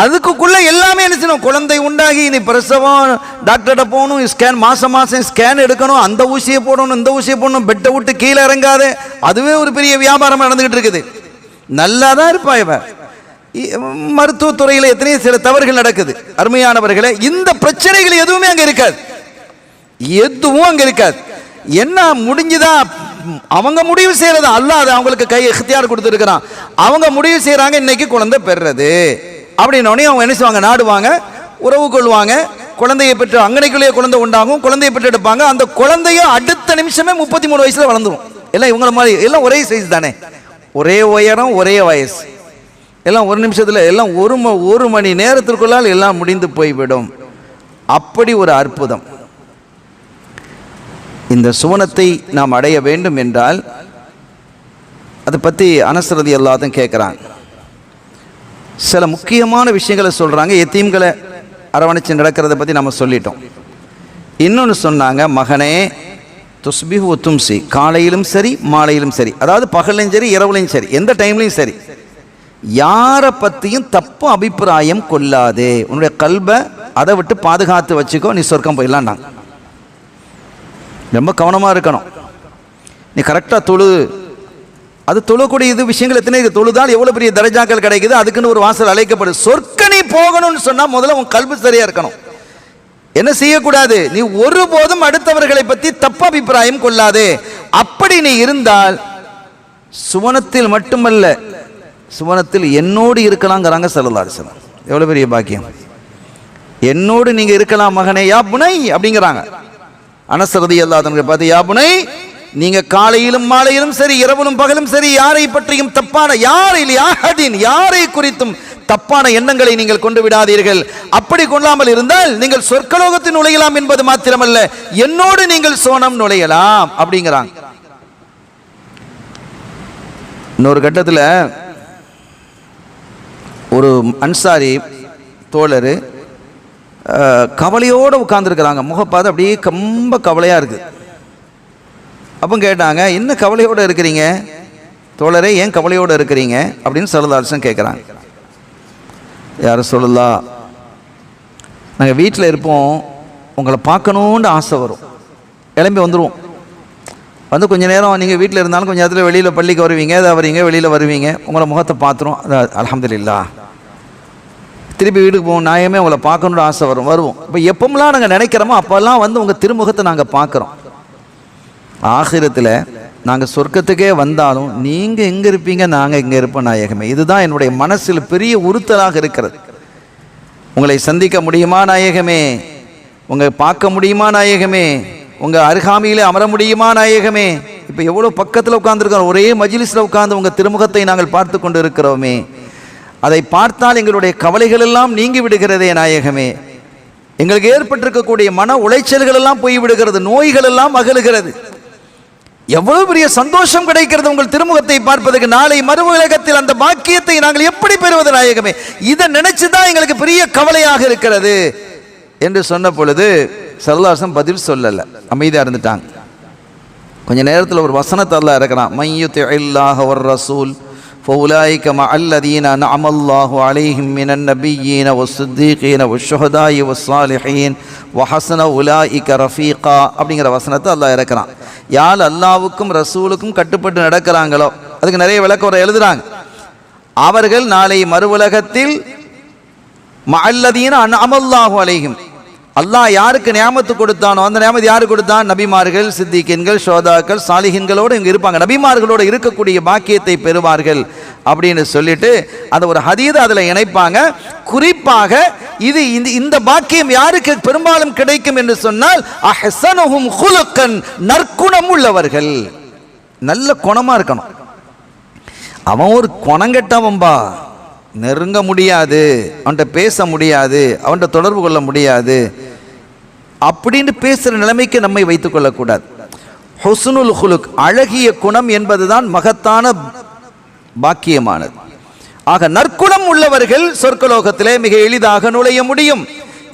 அதுக்குள்ள எல்லாமே என்ன செய்யணும், குழந்தை உண்டாகி நீ பிரசவம் டாக்டர்கிட்ட போகணும், ஸ்கேன் மாசம் ஸ்கேன் எடுக்கணும், அந்த ஊசியை போடணும் இந்த ஊசியை போடணும், பெட்டை விட்டு கீழே இறங்காது, அதுவே ஒரு பெரிய வியாபாரம் நடந்துகிட்டு இருக்குது. நல்லா தான் இருப்பா இவ. மருத்துவத்துறையில் எத்தனையோ சில தவறுகள் நடக்குது. அருமையானவர்களே, இந்த பிரச்சனைகள் எதுவுமே அங்கே இருக்காது, எதுவும் அங்கே இருக்காது. என்ன முடிஞ்சுதா, அவங்க முடிவு செய்யறது, அல்லாஹ் அவங்களுக்கு கை இख्तियार கொடுத்துருக்கிறான், அவங்க முடிவு செய்யறாங்க இன்னைக்கு குழந்தை பெறுறது அப்படின்னோடனே அவங்க என்ன செய்வாங்க, நாடுவாங்க, உறவு கொள்வாங்க, குழந்தையை பெற்று அங்கனைக்குள்ளேயே குழந்தை உண்டாகும், குழந்தையை பெற்று எடுப்பாங்க. அந்த குழந்தையும் அடுத்த நிமிஷமே 33 வயசுல வளர்ந்துடும். எல்லாம் இவங்கள மாதிரி எல்லாம் ஒரே சைஸ் தானே, ஒரே உயரம் ஒரே வயசு, எல்லாம் ஒரு நிமிஷத்தில் எல்லாம் ஒரு மணி நேரத்திற்குள்ளால் எல்லாம் முடிந்து போய்விடும். அப்படி ஒரு அற்புதம். இந்த சுவனத்தை நாம் அடைய வேண்டும் என்றால் அதை பற்றி அனஸ் ரலியல்லாஹு அன்ஹு கேட்குறாங்க. சில முக்கியமான விஷயங்களை சொல்கிறாங்க. எத்தீம்களை அரவணைச்சு நடக்கிறத பற்றி நம்ம சொல்லிட்டோம். இன்னொன்று சொன்னாங்க, மகனே துஸ்பிஹு வ தும்சி, காலையிலும் சரி மாலையிலும் சரி, அதாவது பகலையும் சரி இரவுலையும் சரி, எந்த டைம்லையும் சரி, யாரை பற்றியும் தப்பு அபிப்பிராயம் கொள்ளாதே, உன்னுடைய கல்பை அதை விட்டு பாதுகாத்து வச்சுக்கோ, நீ சொர்க்கம் போயிடலான்னாங்க. ரொம்ப கவனமாக இருக்கணும். நீ கரெக்டாக அது தொழக்கூடிய இது விஷயங்கள் எத்தனை தொழுதால் எவ்வளோ பெரிய தரஜாக்கள் கிடைக்குது, அதுக்குன்னு ஒரு வாசல் அழைக்கப்படுது. சொர்க்க நீ போகணும்னு சொன்னால் முதல்ல உன் கல்வி சரியாக இருக்கணும். என்ன செய்யக்கூடாது, நீ ஒருபோதும் அடுத்தவர்களை பற்றி தப்பு அபிப்பிராயம் கொள்ளாதே. அப்படி நீ இருந்தால் சுவனத்தில் மட்டுமல்ல, சுவனத்தில் என்னோடு இருக்கலாங்கிறாங்க ஸல்லல்லாஹு அலைஹி வஸல்லம். எவ்வளோ பெரிய பாக்கியம், என்னோடு நீங்கள் இருக்கலாம் மகனே, யா புனை அப்படிங்கிறாங்க. அனஸ் ரலியல்லாஹு அன்ஹு பார்த்து, யா புனை, நீங்க காலையிலும் மாலையிலும் சரி இரவிலும் பகலும் சரி யாரை பற்றியும் தப்பான யாரை குறித்தும் தப்பான எண்ணங்களை நீங்கள் கொண்டு விடாதீர்கள். அப்படி கொள்ளாமல் இருந்தால் நீங்கள் சொர்க்கலோகத்தில் நுழையலாம் என்பது மாத்திரமல்ல, என்னோடு நீங்கள் சோனம் நுழையலாம் அப்படிங்கிறாங்க. இன்னொரு கட்டத்தில் ஒரு அன்சாரி தோழர் கவலையோடு உட்கார்ந்துருக்கிறாங்க. முகப்பாது அப்படியே ரொம்ப கவலையாக இருக்குது. அப்போ கேட்டாங்க, என்ன கவலையோடு இருக்கிறீங்க தோழரே, ஏன் கவலையோடு இருக்கிறீங்க அப்படின்னு ஸல்லல்லாஹு அலைஹி வஸல்லம் கேட்குறாங்க. யார் ரசூலுல்லாஹ், நாங்கள் வீட்டில் இருப்போம், உங்களை பார்க்கணுன்னு ஆசை வரும், கிளம்பி வந்துடுவோம். வந்து கொஞ்சம் நேரம் நீங்கள் வீட்டில் இருந்தாலும் கொஞ்சம் நேரத்தில் வெளியில் பள்ளிக்கு வருவீங்க, அதை வரீங்க, வெளியில் வருவீங்க, உங்களை முகத்தை பார்த்துரும், அல்ஹம்துலில்லாஹ். திருப்பி வீட்டுக்கு போவோம், நியாயமே உங்களை பார்க்கணுன்னு ஆசை வருவோம். இப்போ எப்போம்லாம் நாங்கள் நினைக்கிறோமோ அப்போல்லாம் வந்து உங்கள் திருமுகத்தை நாங்கள் பார்க்குறோம். ஆகிரத்தில் நாங்கள் சொர்க்கத்துக்கே வந்தாலும் நீங்கள் எங்கே இருப்பீங்க, நாங்கள் எங்கே இருப்போம் நாயகமே. இதுதான் என்னுடைய மனசில் பெரிய உறுத்தலாக இருக்கிறது. உங்களை சந்திக்க முடியுமா நாயகமே, உங்களை பார்க்க முடியுமா நாயகமே, உங்கள் அருகாமையிலே அமர முடியுமா நாயகமே. இப்போ எவ்வளோ பக்கத்தில் உட்கார்ந்துருக்கிறோம், ஒரே மஜ்லிஸில் உட்கார்ந்து உங்கள் திருமுகத்தை நாங்கள் பார்த்து கொண்டு இருக்கிறோமே, அதை பார்த்தால் எங்களுடைய கவலைகள் எல்லாம் நீங்கி விடுகிறதே நாயகமே. எங்களுக்கு ஏற்பட்டிருக்கக்கூடிய மன உளைச்சல்கள் எல்லாம் போய்விடுகிறது, நோய்கள் எல்லாம் அகலுகிறது. எவ்வளவு பெரிய சந்தோஷம் கிடைக்கிறது உங்கள் திருமுகத்தை பார்ப்பதற்கு. நாளை மறு உலகத்தில் அந்த பாக்கியத்தை நாங்கள் எப்படி பெறுவது நாயகமே, இதை நினைச்சுதான் எங்களுக்கு பெரிய கவலையாக இருக்கிறது என்று சொன்ன பொழுது ஸல்லல்லாஹு அலைஹி வஸல்லம் பதில் சொல்லல, அமைதியாக இருந்துட்டாங்க. கொஞ்ச நேரத்தில் ஒரு வசனத்தை அல்லாஹ் இறக்குறான், மய்யுத்திஇல்லாஹ வர் ரசூல் ஃபஉலாயிக மஅல்லதீன அன்அமல்லாஹு அலைஹிம் மினன் நபிய்யீன வஸ்ஸித்தீகீன வஷ்ஷுஹதாஇ வஸ்ஸாலிஹீன் வஹஸன உலாயிக ரஃபீகா அப்படிங்கிற வசனத்தை அல்லாஹ் இறக்குறான். யார் அல்லாவுக்கும் ரசூலுக்கும் கட்டுப்பட்டு நடக்கிறாங்களோ, அதுக்கு நிறைய விளக்கம் எழுதுறாங்க, அவர்கள் நாளை மறு உலகத்தில் மஅல்லதீன அன்அமல்லாஹு அலைஹிம், அல்லாஹ் யாருக்கு நியாமத்து கொடுத்தானோ அந்த நியாமத்து யாரு கொடுத்தான், நபிமார்கள், சித்திகீன்கள், ஷோதாக்கள், சாலிஹீன்களோடு இங்கே இருப்பாங்க, நபிமார்களோடு இருக்கக்கூடிய பாக்கியத்தை பெறுவார்கள் அப்படின்னு சொல்லிட்டு அந்த ஒரு ஹதீதை அதில் இணைப்பாங்க. குறிப்பாக இது இந்த பாக்கியம் யாருக்கு பெரும்பாலும் கிடைக்கும் என்று சொன்னால் அஹ்ஸனுஹும் குலுக்கன், நற்குணம் உள்ளவர்கள். நல்ல குணமா இருக்கணும். அவன் ஒரு குணங்கெட்டவன்பா, நெருங்க முடியாது, அவன்கிட்ட பேச முடியாது, அவன்கிட்ட தொடர்பு கொள்ள முடியாது அப்படின்னு பேசுகிற நிலைமைக்கு நம்மை வைத்துக் கொள்ளக்கூடாது. ஹுஸ்னுல் குலுக், அழகிய குணம் என்பதுதான் மகத்தான பாக்கியமானது. ஆக நற்குணம் உள்ளவர்கள் சொர்க்கலோகத்திலே மிக எளிதாக நுழைய முடியும்.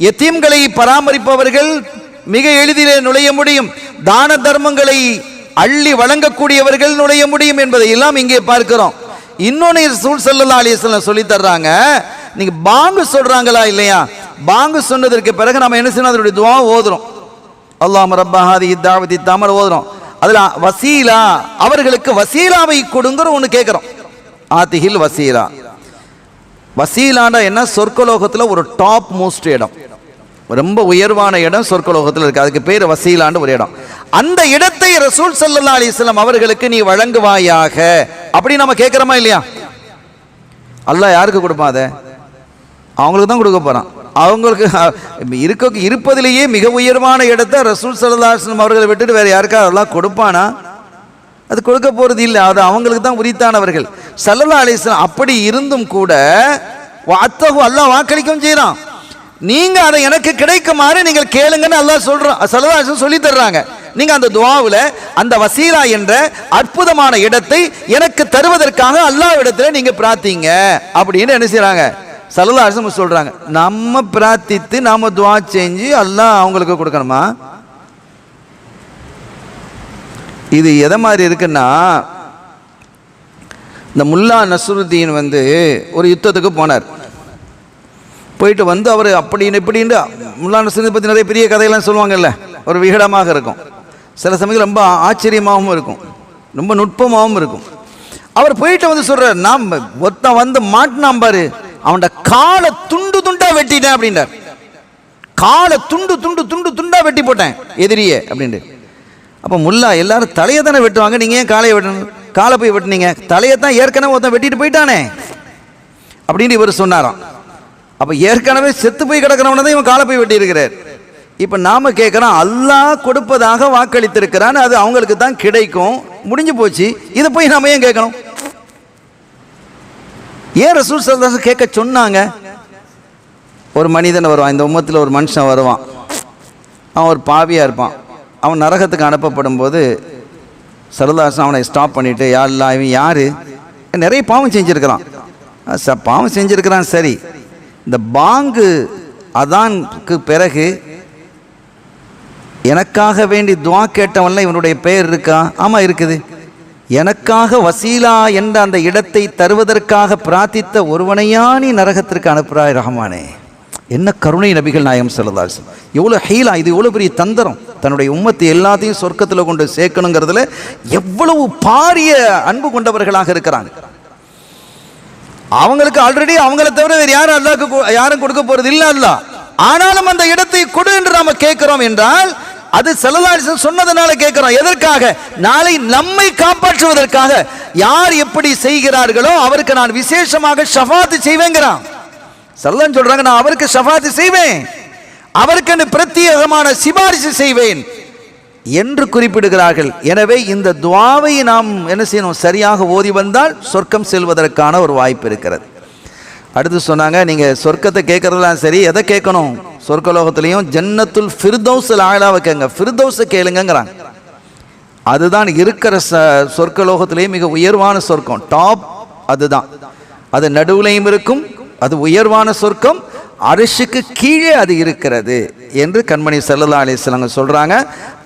யத்தீம்களை பராமரிப்பவர்கள் மிக எளிதிலே நுழைய முடியும். தான தர்மங்களை அள்ளி வழங்கக்கூடியவர்கள் நுழைய முடியும் என்பதை எல்லாம் இங்கே பார்க்கிறோம். இன்னொன்று ரசூல் ஸல்லல்லாஹு அலைஹி வஸல்லம் சொல்லி தர்றாங்க, நீங்க பாங்கு சொல்றாங்களா இல்லையா, பாங்கு சொன்னதற்கு பிறகு நம்ம என்ன செய்யணும், அதனுடைய துஆ ஓதுறோம். அல்லாஹும்ம ரப்ப ஹாதிஹி தாவதி தாமர் ஓதுறோம். அதுல வசீலா, அவர்களுக்கு வசீலாவை கொடுங்கிற ஒன்று கேட்குறோம். ஆத்திஹில் வசீலா. வசீலாண்டா என்ன, சொர்க்கலோகத்தில் ஒரு டாப் மோஸ்ட் இடம், ரொம்ப உயர்வான இடம் சொர்க்கலோகத்தில் இருக்கு. அதுக்கு பேர் வசீலான்னு ஒரு இடம். அந்த இடத்தை ரசூல் ஸல்லல்லாஹு அலைஹி வஸல்லம் அவர்களுக்கு நீ வழங்குவாயாக அப்படி நம்ம கேட்கிறோமா இல்லையா? அல்லாஹ் யாருக்கு கொடுப்பான்? அதை அவங்களுக்கு தான் கொடுக்க போறான். அவங்களுக்கு இருப்பதிலேயே மிக உயர்வான இடத்தை ரசூல் ஸல்லல்லாஹு அலைஹி வஸல்லம் அவர்களை விட்டுட்டு வேற யாருக்காவது அல்லாஹ் கொடுப்பானா? அது கொடுக்க போறது இல்லை, அது அவங்களுக்கு தான் உரித்தானவர்கள். ஸல்லல்லாஹு அலைஹி வஸல்லம் அப்படி இருந்தும் கூட வஅத்தஹு அல்லாஹ் வாக்களிக்கவும் செய்யறான். நீங்க அதை எனக்கு கிடைக்குமாறு நீங்கள் கேளுங்கன்னு அல்லாஹ் சொல்றான். ஸல்லல்லாஹு அலைஹி வஸல்லம் சொல்லி தர்றாங்க. நீங்க அந்த துஆவுல அந்த வசீலா என்ற அற்புதமான இடத்தை எனக்கு தருவதற்காக அல்லாஹ்விடத்தில் நீங்க பிரார்த்திங்க அப்படின்னு என்ன செய்றாங்க, ஸல்லல்லாஹு அலைஹி வஸல்லம் சொல்றாங்க. நம்ம பிரார்த்தித்து நாம துஆ செஞ்சு அல்லாஹ் அவங்களுக்கு கொடுக்கணுமா? இது எதை மாதிரி இருக்குன்னா, இந்த முல்லா நஸ்ருத்தீன் ஒரு யுத்தத்துக்கு போனார். போயிட்டு அவர் அப்படின்னு இப்படின்னு முல்லா நஸ்ருத்தீன் பற்றி நிறைய பெரிய கதையெல்லாம் சொல்லுவாங்கல்ல, ஒரு விகடமாக இருக்கும், சில சமயத்தில் ரொம்ப ஆச்சரியமாகவும் இருக்கும், ரொம்ப நுட்பமாகவும் இருக்கும். அவர் போயிட்டு சொல்றார், நாம் ஒருத்தன் மாட்டினான் பாரு, அவனோட காலை துண்டு துண்டா வெட்டிட்டேன் அப்படின்றார். காலை துண்டு துண்டு துண்டு துண்டா வெட்டி போட்டேன் எதிரியே அப்படின்ட்டு. அப்போ முல்லா, எல்லாரும் தலையை தானே வெட்டுவாங்க, நீங்க ஏன் காலையை வெட்டணும்? காலை போய் வெட்டினீங்க, தலையை தான் ஏற்கனவே ஒருத்தன் வெட்டிட்டு போயிட்டானே அப்படின்னு இவர் சொன்னாராம். அப்போ ஏற்கனவே செத்து போய் கிடக்கிறவன தான் இவன் காலை போய் வெட்டி இருக்கிறார். இப்போ நாம கேட்குறோம், அல்லாஹ் கொடுப்பதாக வாக்களித்திருக்கிறான், அது அவங்களுக்கு தான் கிடைக்கும், முடிஞ்சு போச்சு, இதை போய் நாம ஏன் கேட்கணும்? ஏன் ரசூல் ஸல்லல்லாஹு அலைஹி வஸல்லம் கேட்க சொன்னாங்க? ஒரு மனிதன் வருவான், இந்த உம்மத்தில் ஒரு மனுஷன் வருவான், அவன் ஒரு பாவியாக இருப்பான், அவன் நரகத்துக்கு அனுப்பப்படும் போது ஸல்லல்லாஹு அலைஹி வஸல்லம் அவனை ஸ்டாப் பண்ணிவிட்டு, யா அல்லாஹ், இவன் யார்? நிறைய பாவம் செஞ்சுருக்கிறான். பாவம் செஞ்சுருக்கிறான், சரி, இந்த பாங்கு அதான்க்கு பிறகு எனக்காக வேண்டி துஆ கேட்டவன்ல இவனுடைய பெயர் இருக்கா? ஆமாம் இருக்குது. எனக்காக வசீலா என்ற அந்த இடத்தை தருவதற்காக பிரார்த்தித்த ஒருவனையா நீ நரகத்திற்கு அனுப்புகிறாய் ரஹ்மானே. என்ன கருணை நபிகள் நாயகம் ஸல்லல்லாஹு அலைஹி வஸல்லம், எவ்வளோ ஹீலா, இது எவ்வளோ பெரிய தந்திரம், தன்னுடைய உம்மத்தை எல்லாத்தையும் சொர்க்கத்தில் கொண்டு சேர்க்கணுங்கிறதுல எவ்வளவு பாரிய அன்பு கொண்டவர்களாக இருக்கிறாங்க. அவங்களுக்கு ஆல்ரெடி அவங்களை தவிர வேறு யாரும் அல்லாஹ்க்கு யாரும் கொடுக்க போறது இல்லை அல்லாஹ். ஆனாலும் அந்த இடத்தை கொடு என்று நாம கேட்கிறோம் என்றால் அது ஸல்லல்லாஹு அலைஹி வஸல்லம் சொன்னதனால கேட்கிறோம். எதற்காக? நாளை நம்மை காப்பாற்றுவதற்காக. யார் எப்படி செய்கிறார்களோ அவருக்கு நான் விசேஷமாக ஷஃபாத் செய்வேங்கிறான். ஸல்லல்லாஹு சொல்றாங்க, நான் அவருக்கு ஷஃபாத் செய்வேன், அவருக்கு பிரத்யேகமான சிபாரிசு செய்வேன் என்று குறிப்பிடுகிறார்கள். எனவே இந்த துஆவை நாம் என்ன செய்யணும், சரியாக ஓதி வந்தால் சொர்க்கம் செல்வதற்கான ஒரு வாய்ப்பு இருக்கிறது. அடுத்து சொன்னாங்க, நீங்கள் சொர்க்கத்தை கேட்குறதுலாம் சரி, எதை கேட்கணும்? சொர்க்கலோகத்திலையும் ஜன்னத்துல் ஃபிர்தௌஸுல் ஆலாவை கேளுங்க, ஃபிர்தௌஸை கேளுங்கிறாங்க. அதுதான் இருக்கிற சொர்க்கலோகத்திலேயே மிக உயர்வான சொர்க்கம், டாப் அதுதான். அது நடுவுலையும் இருக்கும், அது உயர்வான சொர்க்கம், அரிஷுக்கு கீழே அது இருக்கிறது என்று கண்மணி ஸல்லல்லாஹு அலைஹி வஸல்லம் சொல்றாங்க.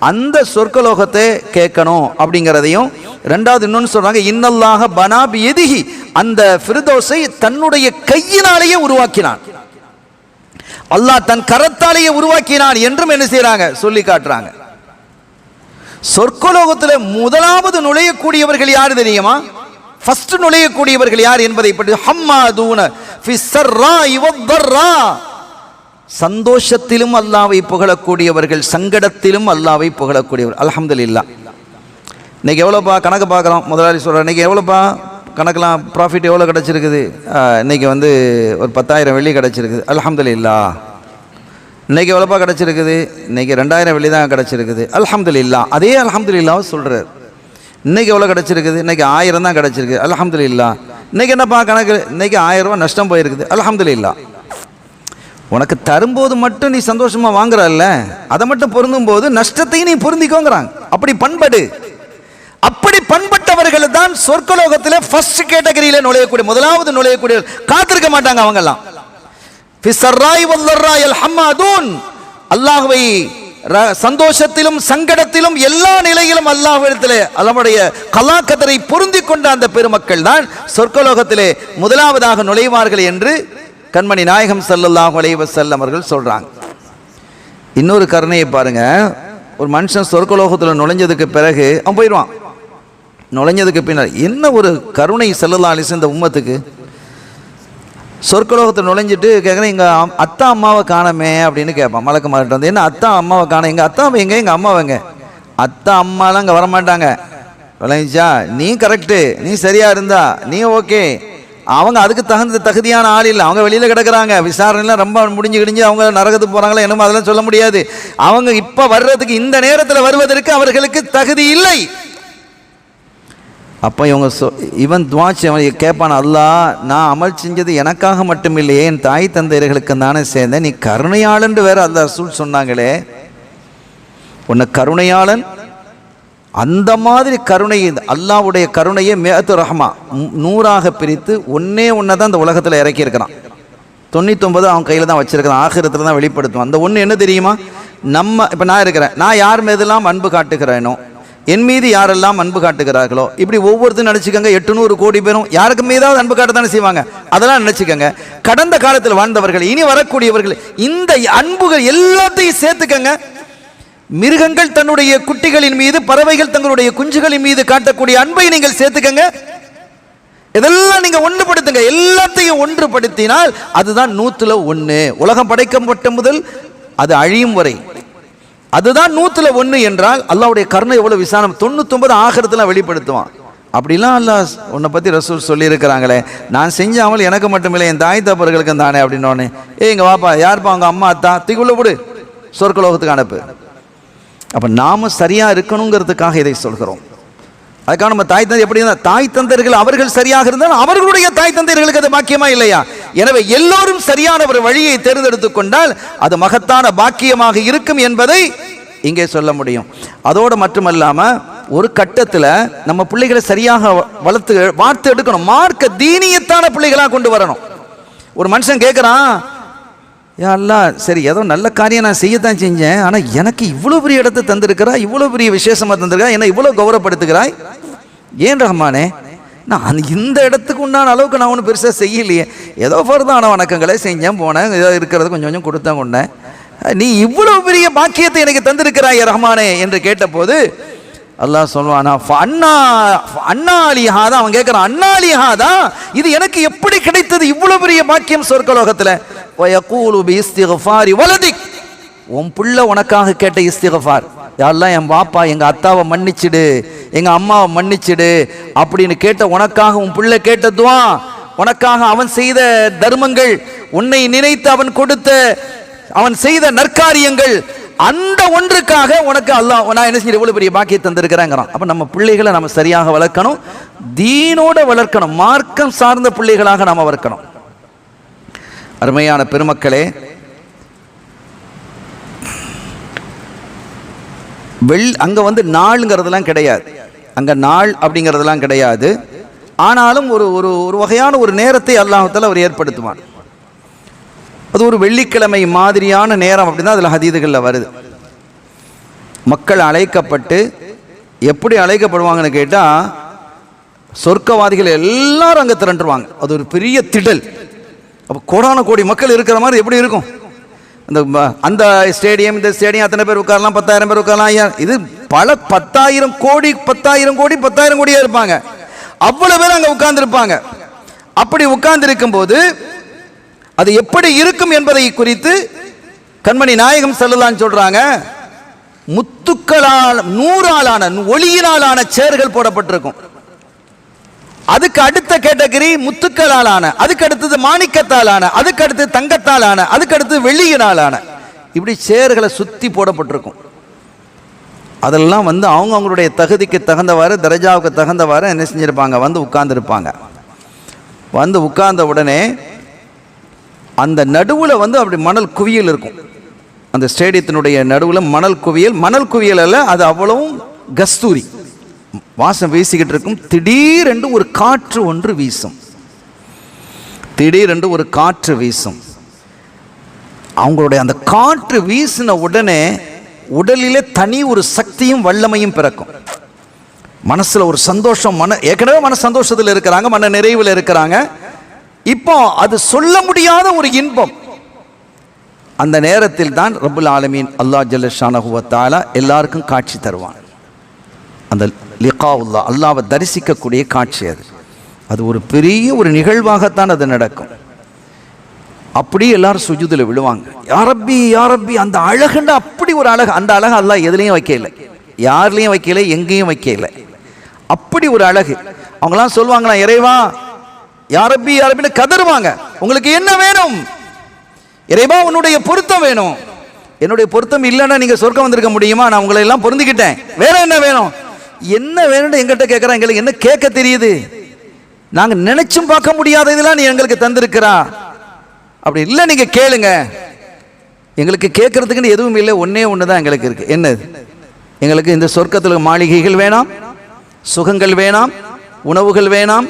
அந்த சொர்க்கலோகத்தை கேட்கணும் அப்படிங்கிறதையும் ரெண்டாவது இன்னொன்று சொல்றாங்க, இன்னல்லாஹ பனா பியதிஹி, அந்த ஃபிர்தௌஸை தன்னுடைய கையினாலேயே உருவாக்கினான், அல்லாஹ் தன் கரத்தாலேயே உருவாக்கினான் என்றும் என்ன செய்யறாங்க, சொல்லி காட்டுறாங்க. சொர்க்கலோகத்தில் முதலாவது நுழையக்கூடியவர்கள் யார் தெரியுமா? ஃபர்ஸ்ட் நுழையக்கூடியவர்கள் யார் என்பதை பற்றி, ஹம்மாதூன ஃபி ஸர்ராஇ வத்தர்ரா, சந்தோஷத்திலும் அல்லாஹ்வை புகழக்கூடியவர்கள், சங்கடத்திலும் அல்லாஹ்வை புகழக்கூடியவர். அல்ஹம்துலில்லாஹ். இன்னைக்கு எவ்வளோப்பா கணக்கு பார்க்குறோம், முதலாளி சொல்கிறேன், இன்னைக்கு எவ்வளோப்பா கணக்கெலாம் ப்ராஃபிட் எவ்வளோ கிடச்சிருக்குது? இன்னைக்கு ஒரு 10,000 வெள்ளி கிடச்சிருக்குது, அல்ஹம்துலில்லாஹ். இன்னைக்கு எவ்வளோப்பா கிடச்சிருக்குது? இன்னைக்கு 2,000 வெள்ளி தான் கிடச்சிருக்குது, அல்ஹம்துலில்லாஹ். அதே அல்ஹம்துலில்லாஹ் சொல்கிறார். இன்னைக்கு எவ்வளோ கிடச்சிருக்குது? இன்னைக்கு 1000 தான் கிடச்சிருக்கு, அல்ஹம்துலில்லாஹ். இன்னைக்கு என்னப்பா கணக்கு? இன்னைக்கு 1000 ரூபா நஷ்டம் போயிருக்குது, அல்ஹம்துலில்லாஹ். உனக்கு தரும்போது மட்டும் நீ சந்தோஷமா வாங்குறல்ல, அதை மட்டும் பொருந்தும் போது நஷ்டத்தையும் நீ பொருந்திக்கோங்கிறாங்க. அப்படி பண்படு. அப்படி பண்பட்டவர்கள் தான் சொர்க்கலோகத்தில் ஃபர்ஸ்ட் கேட்டகரியில நுழையக்கூடிய, முதலாவது நுழையக்கூடிய, காத்திருக்க மாட்டாங்க அவங்கெல்லாம். அல்லாஹ்வை சந்தோஷத்திலும் சங்கடத்திலும் எல்லா நிலையிலும் அல்லாஹ்விடத்திலே அவருடைய கலாக்கதரை பொருந்தி கொண்ட அந்த பெருமக்கள் தான் சொர்க்கலோகத்திலே முதலாவதாக நுழைவார்கள் என்று கண்மணி நாயகம் ஸல்லல்லாஹு அலைஹி வஸல்லம் அவர்கள் சொல்றாங்க. இன்னொரு கருணையை பாருங்க. ஒரு மனுஷன் சொர்க்கலோகத்தில் நுழைஞ்சதுக்கு பிறகு அவன் போயிடுவான். நுழைஞ்சதுக்கு பின்னால் என்ன ஒரு கருணை ஸல்லல்லாஹு அலைஹி வஸல்லம் இந்த உம்மத்துக்கு. சொர்க்கலோகத்தில் நுழைஞ்சிட்டு கேட்குறேன், எங்கள் அத்தா அம்மாவை காணமே அப்படின்னு கேட்பான். மலக்கு மாறிட்டு வந்து, என்ன அத்தா அம்மாவை காண, எங்கள் அத்தாவை எங்கே, எங்கள் அம்மாவை எங்கே? அத்தா அம்மாலாம் இங்கே வரமாட்டாங்க. விளைஞ்சா நீ கரெக்டு, நீ சரியாக இருந்தா நீ ஓகே. அவங்க அதுக்கு தகுதியான ஆள் இல்லை. அவங்க வெளியில் கிடக்குறாங்க. விசாரணைலாம் ரொம்ப முடிஞ்சு கிடிஞ்சு அவங்க நரகத்துக்கு போகிறாங்களா என்னமோ அதெல்லாம் சொல்ல முடியாது. அவங்க இப்போ வர்றதுக்கு, இந்த நேரத்தில் வருவதற்கு அவர்களுக்கு தகுதி இல்லை. அப்போ இவன் துவாச்சி அவன் கேட்பான், அல்லாஹ் நான் அமல் செஞ்சது எனக்காக மட்டும் இல்லையே, என் தாய் தந்தையர்களுக்கு தானே சேர்ந்தேன். நீ கருணையாளன் வேற அல்லாஹ் ரசூல் சொன்னாங்களே, உன்னை கருணையாளன். அந்த மாதிரி கருணை, அல்லாஹ்வுடைய கருணையை மேத்து ரஹ்மா 100ஆக பிரித்து ஒன்னே தான் இந்த உலகத்தில் இறக்கி இருக்கிறான். 99 அவன் கையில் தான் வச்சிருக்கிறான். ஆகிரத்தில் தான் வெளிப்படுத்துவான். அந்த ஒன்று என்ன தெரியுமா? நம்ம இப்போ நான் இருக்கிறேன், நான் யார் மீதெல்லாம் அன்பு காட்டுகிறேனோ, என் மீது யாரெல்லாம் அன்பு காட்டுகிறார்களோ, இப்படி ஒவ்வொருத்தரும் நினச்சிக்கோங்க. 800 கோடி பேரும் யாருக்கு மீதாவது அன்பு காட்டத்தானே செய்வாங்க. அதெல்லாம் நினச்சிக்கோங்க. கடந்த காலத்தில் வாழ்ந்தவர்கள், இனி வரக்கூடியவர்கள், இந்த அன்புகள் எல்லாத்தையும் சேர்த்துக்கங்க. மிருகங்கள் தன்னுடைய குட்டிகளின் மீது, பறவைகள் தங்களுடைய குஞ்சுகளின் மீது காட்டக்கூடிய அன்பை நீங்கள் சேர்த்துக்கங்க. இதெல்லாம் நீங்க ஒன்றுபடுத்துங்க. எல்லாத்தையும் ஒன்றுபடுத்தினால் அதுதான் 100ல் 1. உலகம் படைக்கப்பட்ட முதல் அது அழியும் வரை அதுதான் 100ல் 1 என்றால் அல்லாஹ்வுடைய கருணை எவ்வளவு விசாலம். 99 ஆகிரத்தில் வெளிப்படுத்துவான். அப்படிலாம் அல்லாஹ் உன்னை பற்றி ரசூல் சொல்லியிருக்கிறாங்களே, நான் செஞ்ச அமல் எனக்கு மட்டுமில்லை என் தாய் தப்பர்களுக்கும் தானே அப்படின்னோடனே, இங்கே வாப்பா, யாருப்பா அவங்க அம்மா அத்தா, தூக்குள்ள போடு, சொர்க்கலோகத்துக்கு அனுப்பு. அப்போ நாம சரியாக இருக்கணுங்கிறதுக்காக இதை சொல்கிறோம். அதுக்காக நம்ம தாய் தந்தை எப்படி இருந்தால், தாய் தந்தையர்கள் அவர்கள் சரியாக இருந்தால் அவர்களுடைய தாய் தந்தையர்களுக்கு அது பாக்கியமா இல்லையா? எனவே எல்லோரும் சரியான ஒரு வழியை தேர்ந்தெடுத்து கொண்டால் அது மகத்தான பாக்கியமாக இருக்கும் என்பதை இங்கே சொல்ல முடியும். அதோடு மட்டுமல்லாம ஒரு கட்டத்தில் நம்ம பிள்ளைகளை சரியாக வார்த்து எடுக்கணும். மார்க்க தீனியத்தான பிள்ளைகளாக கொண்டு வரணும். ஒரு மனுஷன் கேட்குறான், யா அல்லாஹ், சரி ஏதோ நல்ல காரியம் நான் செய்யத்தான் செஞ்சேன், ஆனால் எனக்கு இவ்வளோ பெரிய இடத்தை தந்திருக்கிறாய், இவ்வளோ பெரிய விசேஷமாக தந்திருக்கிறாய், என்னை இவ்வளோ கௌரவப்படுத்துகிறாய், ஏன் ரஹ்மானே? நான் இந்த இடத்துக்கு உண்டான அளவுக்கு நான் ஒன்றும் பெருசாக செய்யலையே, ஏதோ ஃபர்தான வணக்கங்களே செஞ்சேன், போனேன், ஏதோ இருக்கிறது கொஞ்சம் கொஞ்சம் கொடுத்தேன் கொண்டேன், நீ இவ்வளோ பெரிய பாக்கியத்தை எனக்கு தந்திருக்கிறாய் ரஹ்மானே என்று கேட்டபோது அல்லாஹ் சொல்வானா, அண்ணாலிஹாதான். அவன் கேட்குறான், அண்ணாலிஹாதான், இது எனக்கு எப்படி கிடைத்தது இவ்வளோ பெரிய பாக்கியம் சொர்க்கலோகத்தில்? உன் புள்ள உனக்காக கேட்ட இஸ்திகஃபார், யாரெல்லாம் என் பாப்பா எங்கள் அத்தாவை மன்னிச்சிடு, எங்கள் அம்மாவை மன்னிச்சிடு அப்படின்னு கேட்ட உனக்காக உன் புள்ள கேட்ட துவா, உனக்காக அவன் செய்த தர்மங்கள், உன்னை நினைத்து அவன் கொடுத்த அவன் செய்த நற்காரியங்கள், அந்த ஒன்றுக்காக உனக்கு அல்லாஹ் நான் என்ன செஞ்சு எவ்வளவு பெரிய பாக்கியம் தந்திருக்கிறாங்கிறான். அப்ப நம்ம பிள்ளைகளை நம்ம சரியாக வளர்க்கணும், தீனோட வளர்க்கணும், மார்க்கம் சார்ந்த பிள்ளைகளாக நாம் வளர்க்கணும். அருமையான பெருமக்களே, அங்க வந்து நாளுங்கிறதுலாம் கிடையாது, அங்க நாள் அப்படிங்கிறதுலாம் கிடையாது. ஆனாலும் ஒரு ஒரு வகையான ஒரு நேரத்தை அல்லாஹ்வுத்தாலா அவர் ஏற்படுத்துவான். அது ஒரு வெள்ளிக்கிழமை மாதிரியான நேரம் அப்படின்னா அதில் ஹதீதுகளில் வருது. மக்கள் அழைக்கப்பட்டு எப்படி அழைக்கப்படுவாங்கன்னு கேட்டால், சொர்க்கவாதிகள் எல்லாரும் அங்கே திரண்டுருவாங்க. அது ஒரு பெரிய திடல். அப்போ கோடான கோடி மக்கள் இருக்கிற மாதிரி எப்படி இருக்கும்? அந்த ஸ்டேடியம், இந்த ஸ்டேடியம் அத்தனை பேர் உட்காரலாம், 10,000 பேர் உட்காரலாம். இது பல 10,000 கோடி 10,000 கோடி 10,000 கோடியாக இருப்பாங்க. அவ்வளோ பேர் அங்கே உட்கார்ந்துருப்பாங்க. அப்படி உட்கார்ந்துருக்கும் போது அது எப்படி இருக்கும் என்பதை குறித்து கண்மணி நாயகம் ஸல்லல்லாஹு சொல்றாங்க, முத்துக்களால் 100ஆலான ஒளியினாலான சேர்கள் போடப்பட்டிருக்கும். அதுக்கு அடுத்த கேட்டகரி முத்துக்களாலான, அதுக்கு அடுத்தது மாணிக்கத்தாலான, அதுக்கு அடுத்து தங்கத்தாலான, அதுக்கு அடுத்து வெள்ளியினாலான, இப்படி சேர்களை சுத்தி போடப்பட்டிருக்கும். அதெல்லாம் வந்து அவங்களுடைய தகுதிக்கு தகுந்தவாறு, தரஜாவுக்கு தகுந்தவாறு என்ன செஞ்சிருப்பாங்க, வந்து உட்கார்ந்துருப்பாங்க. வந்து உட்கார்ந்த உடனே அந்த நடுவில் வந்து அப்படி மணல் குவியல் இருக்கும். அந்த ஸ்டேடியத்தினுடைய நடுவில் மணல் குவியல், மணல் குவியல் அல்ல, அது அவ்வளவும் கஸ்தூரி வாசம் வீசிக்கிட்டு இருக்கும். திடீரென்று ஒரு காற்று ஒன்று வீசும். திடீரென்று ஒரு காற்று வீசும். அவங்களுடைய அந்த காற்று வீசின உடனே உடலிலே தனி ஒரு சக்தியும் வல்லமையும் பிறக்கும். மனசுல ஒரு சந்தோஷம், ஏற்கனவே மன சந்தோஷத்தில் இருக்கிறாங்க, மன நிறைவில் இருக்கிறாங்க. இப்போ அது சொல்ல முடியாத ஒரு இன்பம். அந்த நேரத்தில் தான் ரப்புல் ஆலமீன் அல்லாஹ் ஜல்ல ஷானஹு வ தஆலா எல்லாருக்கும் காட்சி தருவான். அந்த லிகாவுல்லாஹ், அல்லாஹ்வை தரிசிக்கக்கூடிய காட்சி அது ஒரு பெரிய ஒரு நிகழ்வாகத்தான் அது நடக்கும். அப்படி எல்லாரும் சுஜூதில் விழுவாங்க. யா ரப்பி யா ரப்பி, அந்த அழகுண்டா அப்படி ஒரு அழகு. அந்த அழகு அல்லாஹ் எதுலையும் வைக்கல, யார்லையும் வைக்கல, எங்கேயும் வைக்கல. அப்படி ஒரு அழகு. அவங்களாம் சொல்லுவாங்களா, இறைவா யா ரப்பி யா ரப்பின்னு கதறுவாங்க. உங்களுக்கு என்ன வேணும்? இறைவா உன்னுடைய பொருத்தம் வேணும். என்னுடைய பொருத்தம் இல்லைன்னா நீங்க சொர்க்கம் வந்திருக்க முடியுமா? நான் உங்களை எல்லாம் பொருந்திக்கிட்டேன், வேற என்ன வேணும்? என்ன வேணும்னு எங்கிட்ட கேட்கறா. எங்களுக்கு என்ன கேட்க தெரியுது? நாங்க நினைச்சும் பார்க்க முடியாத இதெல்லாம் நீ எங்களுக்கு தந்திருக்கிறா. அப்படி இல்லை, நீங்க கேளுங்க. எங்களுக்கு கேட்கறதுக்குன்னு எதுவும் இல்லை, ஒன்னே ஒண்ணுதான் எங்களுக்கு இருக்கு. என்னது? எங்களுக்கு இந்த சொர்க்கத்தில் மாளிகைகள் வேணாம், சுகங்கள் வேணாம், உணவுகள் வேணாம்,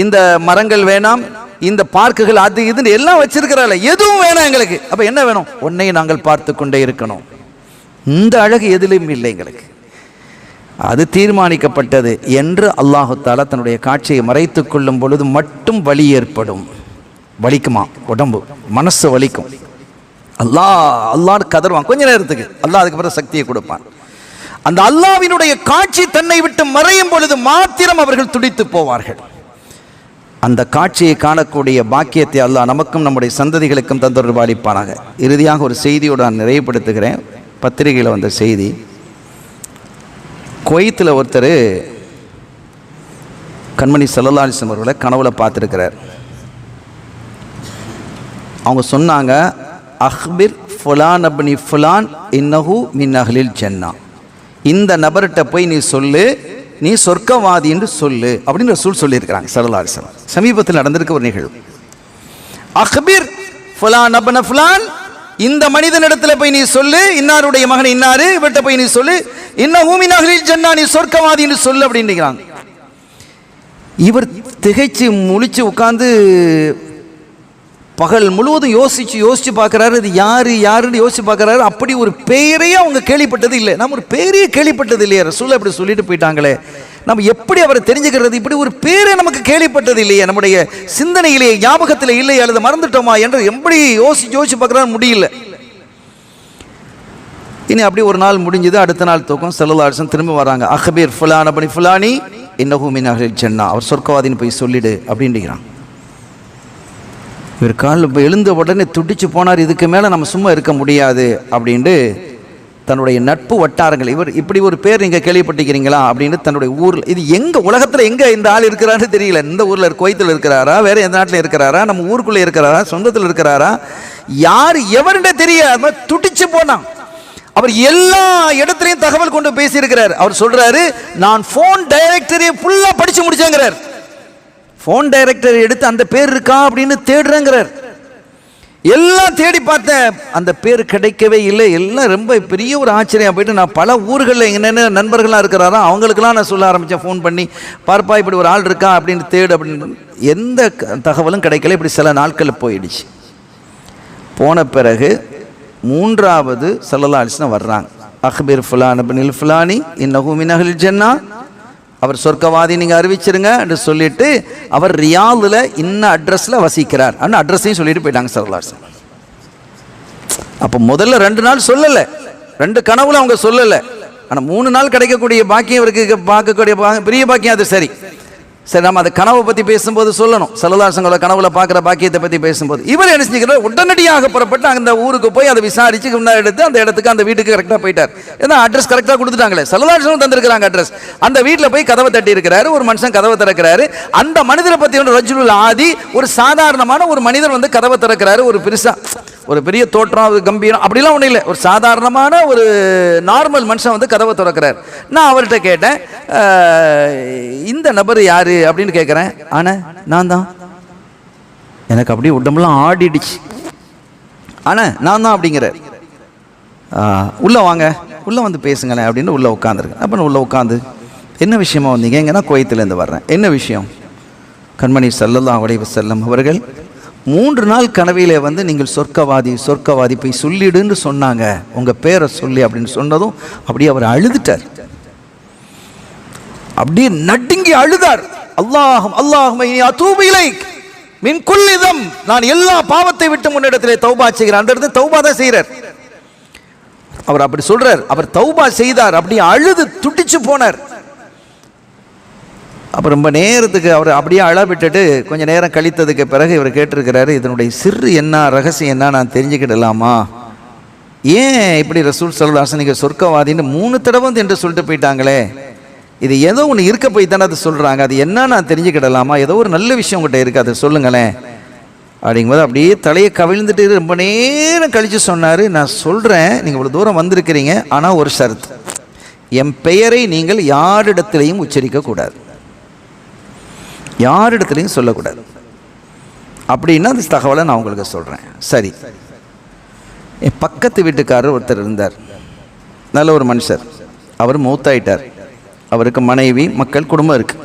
இந்த மரங்கள் வேணாம், இந்த பார்க்குகள், அது இதுன்னு எல்லாம் வச்சிருக்கிறாள், எதுவும் வேணாம் எங்களுக்கு. அப்ப என்ன வேணும்? ஒன்னை நாங்கள் பார்த்து கொண்டே இருக்கணும். இந்த அழகு எதிலும் இல்லை எங்களுக்கு. அது தீர்மானிக்கப்பட்டது என்று அல்லாஹு தஆலா தன்னுடைய காட்சியை மறைத்துக் கொள்ளும் பொழுது மட்டும் வலி ஏற்படும். வலிக்குமா? உடம்பு மனசு வலிக்கும். அல்லாஹ் கதறுவான் கொஞ்ச நேரத்துக்கு. அல்லாஹ் அதுக்கு பிறகு சக்தியை கொடுப்பான். அந்த அல்லாஹ்வினுடைய காட்சி தன்னை விட்டு மறையும் பொழுது மாத்திரம் அவர்கள் துடித்து போவார்கள். அந்த காட்சியை காணக்கூடிய பாக்கியத்தை அல்லாஹ் நமக்கும் நம்முடைய சந்ததிகளுக்கும் தந்தொரு பாலிப்பானாக. இறுதியாக ஒரு செய்தியோடு நான் நிறைவுபடுத்துகிறேன். பத்திரிகையில் வந்த செய்தி. குவைத்தில் ஒருத்தர் கண்மணி ஸல்லல்லாஹு அலைஹி வஸல்லம் அவர்களை கனவுல பார்த்துருக்கிறார். அவங்க சொன்னாங்க, அஹ்பிர் ஃபுலான் அப்னி ஃபுலான் இன்னஹு மின் அஹ்லில் ஜன்னா. இந்த நபர்கிட்ட போய் நீ சொல்லு, நீ சொர்க்கவாதி என்று சொல்லு அப்படின்னு ரசூல் சொல்லியிருக்கிறாங்க ஸல்லல்லாஹு அலைஹி வஸல்லம். சமீபத்தில் நடந்திருக்க ஒரு நிகழ்வு. அஹ்பிர் ஃபுலான் அப்ன ஃபுலான், இந்த மனிதனிடத்தில் போய் நீ சொல்லு, இன்னாருடைய மகன் இன்னாரு, இவர்கிட்ட போய் நீ சொல்லு, இன்னஹு மின் அஹ்லில் ஜன்னா, நீ சொர்க்கவாதி என்று சொல்லு அப்படின்னுக்கிறாங்க. இவர் திகைச்சு முழிச்சு உட்கார்ந்து பகல் முழுவதும் யோசிச்சு பார்க்குறாரு. இது யாருன்னு யோசிச்சு பார்க்குறாரு. அப்படி ஒரு பெயரையே அவங்க கேள்விப்பட்டது இல்லை. நம்ம ஒரு பெயரையே கேள்விப்பட்டது இல்லையே, ரசூல் அப்படி சொல்லிட்டு போயிட்டாங்களே, நம்ம எப்படி அவரை தெரிஞ்சுக்கிறது? இப்படி ஒரு பேரை நமக்கு கேள்விப்பட்டது இல்லையே, நம்முடைய சிந்தனையிலேயே ஞாபகத்தில் இல்லையே, அல்லது மறந்துட்டோமா என்று எப்படி யோசிச்சு பார்க்குறாரு, முடியல. இனி அப்படி ஒரு நாள் முடிஞ்சது. அடுத்த நாள் தூக்கம். ஸல்லல்லாஹு அலைஹி வஸல்லம் திரும்ப வராங்க. அஹ்பிர் ஃபுலான் அப்னி ஃபுலானி இன்னஹு மின் அஹ்லில் ஜன்னா, அவர் சொர்க்கவாதின்னு போய் சொல்லிடு அப்படின்றான். இவர் காலில் இப்போ எழுந்த உடனே துடிச்சு போனார். இதுக்கு மேலே நம்ம சும்மா இருக்க முடியாது அப்படின்ட்டு தன்னுடைய நட்பு வட்டாரங்கள், இவர் இப்படி ஒரு பேர் நீங்கள் கேள்விப்பட்டிருக்கிறீங்களா அப்படின்னு தன்னுடைய ஊரில், இது எங்கே உலகத்தில் எங்கே இந்த ஆள் இருக்கிறான்னு தெரியல. இந்த ஊரில் குவைத்தில் இருக்கிறாரா, வேறு எந்த நாட்டில் இருக்கிறாரா, நம்ம ஊருக்குள்ளே இருக்கிறாரா, சொந்தத்தில் இருக்கிறாரா, யார் எவருன்னு தெரியாது. துடிச்சு போனான். அவர் எல்லா இடத்துலையும் தகவல் கொண்டு பேசியிருக்கிறார். அவர் சொல்றாரு, நான் ஃபோன் டைரக்டரியை ஃபுல்லாக படித்து முடிச்சேங்கிறார். ஃபோன் டைரக்டர் எடுத்து அந்த பேர் இருக்கா அப்படின்னு தேடுறேங்கிறார். எல்லாம் தேடி பார்த்தேன், அந்த பேர் கிடைக்கவே இல்லை. எல்லாம் ரொம்ப பெரிய ஒரு ஆச்சரியம். போயிட்டு நான் பல ஊர்களில் என்னென்ன நண்பர்களாக இருக்கிறாரோ அவங்களுக்கெல்லாம் நான் சொல்ல ஆரம்பித்தேன். ஃபோன் பண்ணி, பார்ப்பா இப்படி ஒரு ஆள் இருக்கா அப்படின்னு தேடு அப்படின்னு. எந்த தகவலும் கிடைக்கல. இப்படி சில நாட்கள் போயிடுச்சு. போன பிறகு மூன்றாவது ஸல்லல்லாஹு அலைஹி வஸல்லம் வர்றாங்க. அஹ்பிர் ஃபுலான் இப்னில் ஃபுலானி இன்னஹு மின் அஹ்லில் ஜன்னா, அவர் சொர்க்கவாதி நீங்கள் அறிவிச்சிருங்க என்று சொல்லிட்டு, அவர் ரியாதில் இன்ன அட்ரஸில் வசிக்கிறார் அப்படின்னு அட்ரஸையும் சொல்லிட்டு போயிட்டாங்க ஸல்லல்லாஹு அலைஹி வஸல்லம். அப்போ முதல்ல 2 நாள் சொல்லலை, 2 கனவுல அவங்க சொல்லலை. ஆனால் 3 நாள் கிடைக்கக்கூடிய பாக்கியம் இவருக்கு பார்க்கக்கூடிய பெரிய பாக்கியம். அது சரி, நம்ம அந்த கனவை பற்றி பேசும்போது சொல்லணும். ஸல்லல்லாஹு அலைஹி வஸல்லம் கனவுல பார்க்குற பாக்கியத்தை பற்றி பேசும்போது இவர் என்ன செஞ்சுக்கிறார், உடனடியாக புறப்பட்டு அந்த ஊருக்கு போய் அதை விசாரிச்சு எடுத்து அந்த இடத்துக்கு, அந்த வீட்டுக்கு கரெக்டாக போயிட்டார். ஏன்னா அட்ரஸ் கரெக்டாக கொடுத்துட்டாங்களே, ஸல்லல்லாஹு அலைஹி வஸல்லம் தந்திருக்கிறாங்க அட்ரஸ். அந்த வீட்டில் போய் கதவை தட்டி இருக்கிறாரு. ஒரு மனுஷன் கதவை திறக்கிறாரு. அந்த மனிதரை பற்றி வந்து ரஜுலுல் ஆதி, ஒரு சாதாரணமான ஒரு மனிதர் வந்து கதவை திறக்கிறாரு. ஒரு பெரிய தோற்றம், கம்பீரம் அப்படிலாம் ஒன்றும் இல்லை. ஒரு சாதாரணமான ஒரு நார்மல் மனுஷன் வந்து கதவை திறக்கிறார். நான் அவர்கிட்ட கேட்டேன், இந்த நபர் யாரு அப்படின்னு கேட்குறேன். ஆனால் நான் தான். எனக்கு அப்படியே உடம்புலாம் ஆடிடுச்சு. ஆனால் நான் தான் அப்படிங்கிறார். உள்ளே வாங்க, உள்ளே வந்து பேசுங்களேன் அப்படின்னு உள்ளே உட்காந்துருக்கேன். அப்போ நான் உள்ளே உட்காந்து, என்ன விஷயமா வந்தீங்க? எங்கன்னா குவைத்திலேருந்து வர்றேன். என்ன விஷயம்? கண்மணி ஸல்லல்லாஹு அலைஹி வஸல்லம் அவர்கள் 3 நாள் கனவிலே வந்து நீங்கள் சொர்க்கவாதி போய் சொல்லிடுன்னு சொன்னாங்க, உங்கள் பேரை சொல்லி அப்படின்னு சொன்னதும் அப்படியே அவர் அழுதுட்டார். அப்படியே நடுங்கி அழுதார். அல்லாஹும் அத்தூபு இலைக் மின் குல்லிதம், நான் எல்லா பாவத்தை விட்டு முன்னிடத்திலே தௌபா செய்கிறேன். அந்த இடத்துல தௌபா தான் செய்கிறார் அவர். அப்படி சொல்றார், அவர் தௌபா செய்தார், அப்படி அழுது துடிச்சு போனார். அப்போ ரொம்ப நேரத்துக்கு அவர் அப்படியே அழ விட்டுட்டு கொஞ்சம் நேரம் கழித்ததுக்கு பிறகு இவர் கேட்டிருக்கிறாரு, இதனுடைய சிறு என்ன, ரகசியம் என்ன, நான் தெரிஞ்சுக்கிடலாமா? ஏன் இப்படி ரசூல் ஸல்லல்லாஹு அலைஹி வஸல்லம் நீங்கள் சொர்க்கவாதின்னு 3 தடவை என்று சொல்லிட்டு போயிட்டாங்களே, இது ஏதோ ஒன்று இருக்க போய் தானே அதை சொல்கிறாங்க, அது என்ன நான் தெரிஞ்சுக்கிடலாமா? ஏதோ ஒரு நல்ல விஷயம் உங்கள்கிட்ட இருக்குது, அதை சொல்லுங்களேன் அப்படிங்கும்போது அப்படியே தலையை கவிழ்ந்துட்டு ரொம்ப நேரம் கழித்து சொன்னார், நான் சொல்கிறேன், நீங்கள் இவ்வளோ தூரம் வந்திருக்கிறீங்க, ஆனால் ஒரு ஷரத், என் பெயரை நீங்கள் யாரிடத்திலையும் உச்சரிக்கக்கூடாது, யாரிடத்துலையும் சொல்லக்கூடாது. அப்படின்னா அந்த தகவலை நான் உங்களுக்கு சொல்கிறேன். சரி. என் பக்கத்து வீட்டுக்காரர் ஒருத்தர் இருந்தார், நல்ல ஒரு மனுஷர். அவர் மௌத்தாயிட்டார். அவருக்கு மனைவி, மக்கள், குடும்பம் இருக்கு.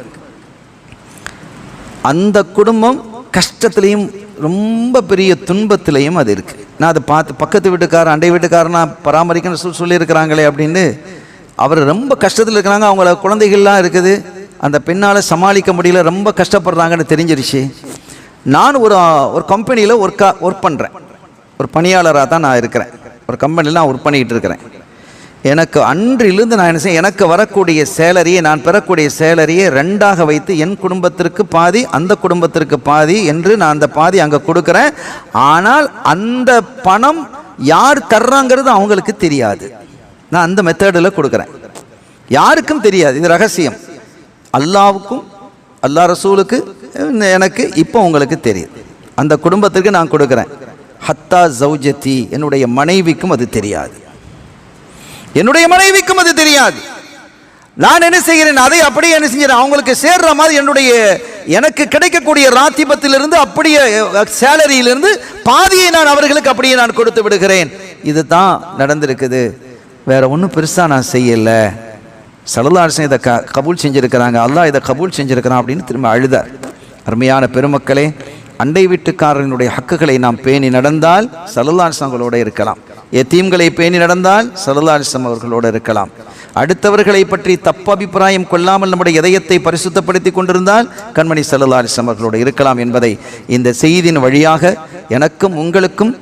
அந்த குடும்பம் கஷ்டத்துலேயும் ரொம்ப பெரிய துன்பத்திலையும் அது இருக்குது. நான் அதை பார்த்து பக்கத்து வீட்டுக்காரர், அண்டை வீட்டுக்காரனா பராமரிக்கணும்னு சொல்லியிருக்கிறாங்களே அப்படின்னு, அவர் ரொம்ப கஷ்டத்தில் இருக்கிறாங்க. அவங்கள குழந்தைகள்லாம் இருக்குது, அந்த பெண்ணால் சமாளிக்க முடியல, ரொம்ப கஷ்டப்படுறாங்கன்னு தெரிஞ்சிருச்சு. நான் ஒரு கம்பெனியில் ஒர்க் பண்ணுறேன், ஒரு பணியாளராக தான் நான் இருக்கிறேன். ஒரு கம்பெனியில் நான் ஒர்க் பண்ணிக்கிட்டு இருக்கிறேன். எனக்கு அன்றிலிருந்து நான் என்ன செய்ய, எனக்கு வரக்கூடிய சேலரியை, நான் பெறக்கூடிய சேலரியை 2ஆக வைத்து என் குடும்பத்திற்கு பாதி, அந்த குடும்பத்திற்கு பாதி என்று நான் அந்த பாதி அங்கே கொடுக்குறேன். ஆனால் அந்த பணம் யார் தர்றாங்கிறது அவங்களுக்கு தெரியாது. நான் அந்த மெத்தடில் கொடுக்குறேன், யாருக்கும் தெரியாது. இது ரகசியம். அல்லாவுக்கும் அல்லா ரசூலுக்கு எனக்கு இப்போ உங்களுக்கு தெரியுது. அந்த குடும்பத்திற்கு நான் கொடுக்குறேன். ஹத்தா ஜௌஜத்தி, என்னுடைய மனைவிக்கும் அது தெரியாது, என்னுடைய மனைவிக்கும் அது தெரியாது. நான் என்ன செய்கிறேன், அதை அப்படியே என்ன செஞ்சேன், அவங்களுக்கு சேர்ற மாதிரி எனக்கு கிடைக்கக்கூடிய ராத்திபத்திலிருந்து, அப்படியே சேலரியிலிருந்து பாதியை நான் அவர்களுக்கு அப்படியே நான் கொடுத்து விடுகிறேன். இது தான் நடந்திருக்குது, வேற ஒன்றும் பெருசாக நான் செய்யலை. ஸல்லல்லாஹு அலைஹி வஸல்லம் இதை கபூல் செஞ்சுருக்கிறாங்க, அல்லாஹ் இதை கபூல் செஞ்சுருக்கிறான் அப்படின்னு திரும்ப அழுதார். அருமையான பெருமக்களே, அண்டை வீட்டுக்காரனுடைய ஹக்குகளை நாம் பேணி நடந்தால் ஸல்லல்லாஹு அலைஹி வஸல்லம் அவர்களோடு இருக்கலாம். யதீம்களை பேணி நடந்தால் ஸல்லல்லாஹு அலைஹி வஸல்லம் அவர்களோடு இருக்கலாம். அடுத்தவர்களை பற்றி தப்பு அபிப்பிராயம் கொள்ளாமல் நம்முடைய இதயத்தை பரிசுத்தப்படுத்தி கொண்டிருந்தால் கண்மணி ஸல்லல்லாஹு அலைஹி வஸல்லம் அவர்களோடு இருக்கலாம் என்பதை இந்த செய்தியின் வழியாக எனக்கும் உங்களுக்கும்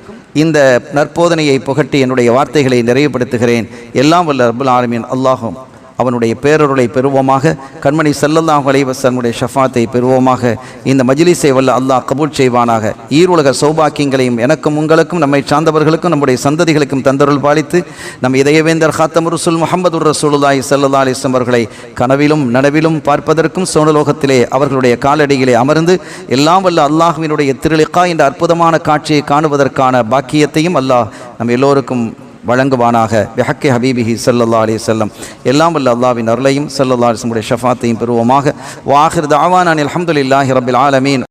இந்த நற்போதனையை புகட்டி என்னுடைய வார்த்தைகளை நிறைவுபடுத்துகிறேன். எல்லாம் வல்ல ரப்புல் ஆலமீன் அல்லாஹும் அவனுடைய பேரருளை பெறுவோமாக, கண்மணி ஸல்லல்லாஹு அலைஹி வஸல்லமுடைய ஷஃபாத்தை பெறுவோமாக. இந்த மஜ்லிஸை வல்ல அல்லாஹ் கபூல் செய்வானாக. ஈருலக சௌபாக்கியங்களையும் எனக்கும் உங்களுக்கும் நம்மை சார்ந்தவர்களுக்கும் நம்முடைய சந்ததிகளுக்கும் தந்தருள் பாலித்து நம் இதயவேந்தர் ஹாத்தமுர் ரசூல் முஹம்மது ரசூலுல்லாஹி ஸல்லல்லாஹு அலைஹி வஸல்லம் அவர்களை கனவிலும் நனவிலும் பார்ப்பதற்கும் சோனலோகத்திலே அவர்களுடைய காலடியிலே அமர்ந்து எல்லாம் வல்ல அல்லாஹ்வினுடைய திருலிகா என்ற அற்புதமான காட்சியை காணுவதற்கான பாக்கியத்தையும் அல்லாஹ் நம் எல்லோருக்கும் வழங்குவானாக. பிஹக்கி ஹபீபிஹி ஸல்லல்லாஹு அலைஹி வஸல்லம். எல்லாம் வல்ல அல்லாஹ்வின் அருளையும் ஸல்லல்லாஹு அலைஹி வஸல்லம் ஷஃபாத்தையும் பெறுவோமாக. வ ஆகிர் தஅவானா அல்ஹம்துலில்லாஹி ரப்பில் ஆலமீன்.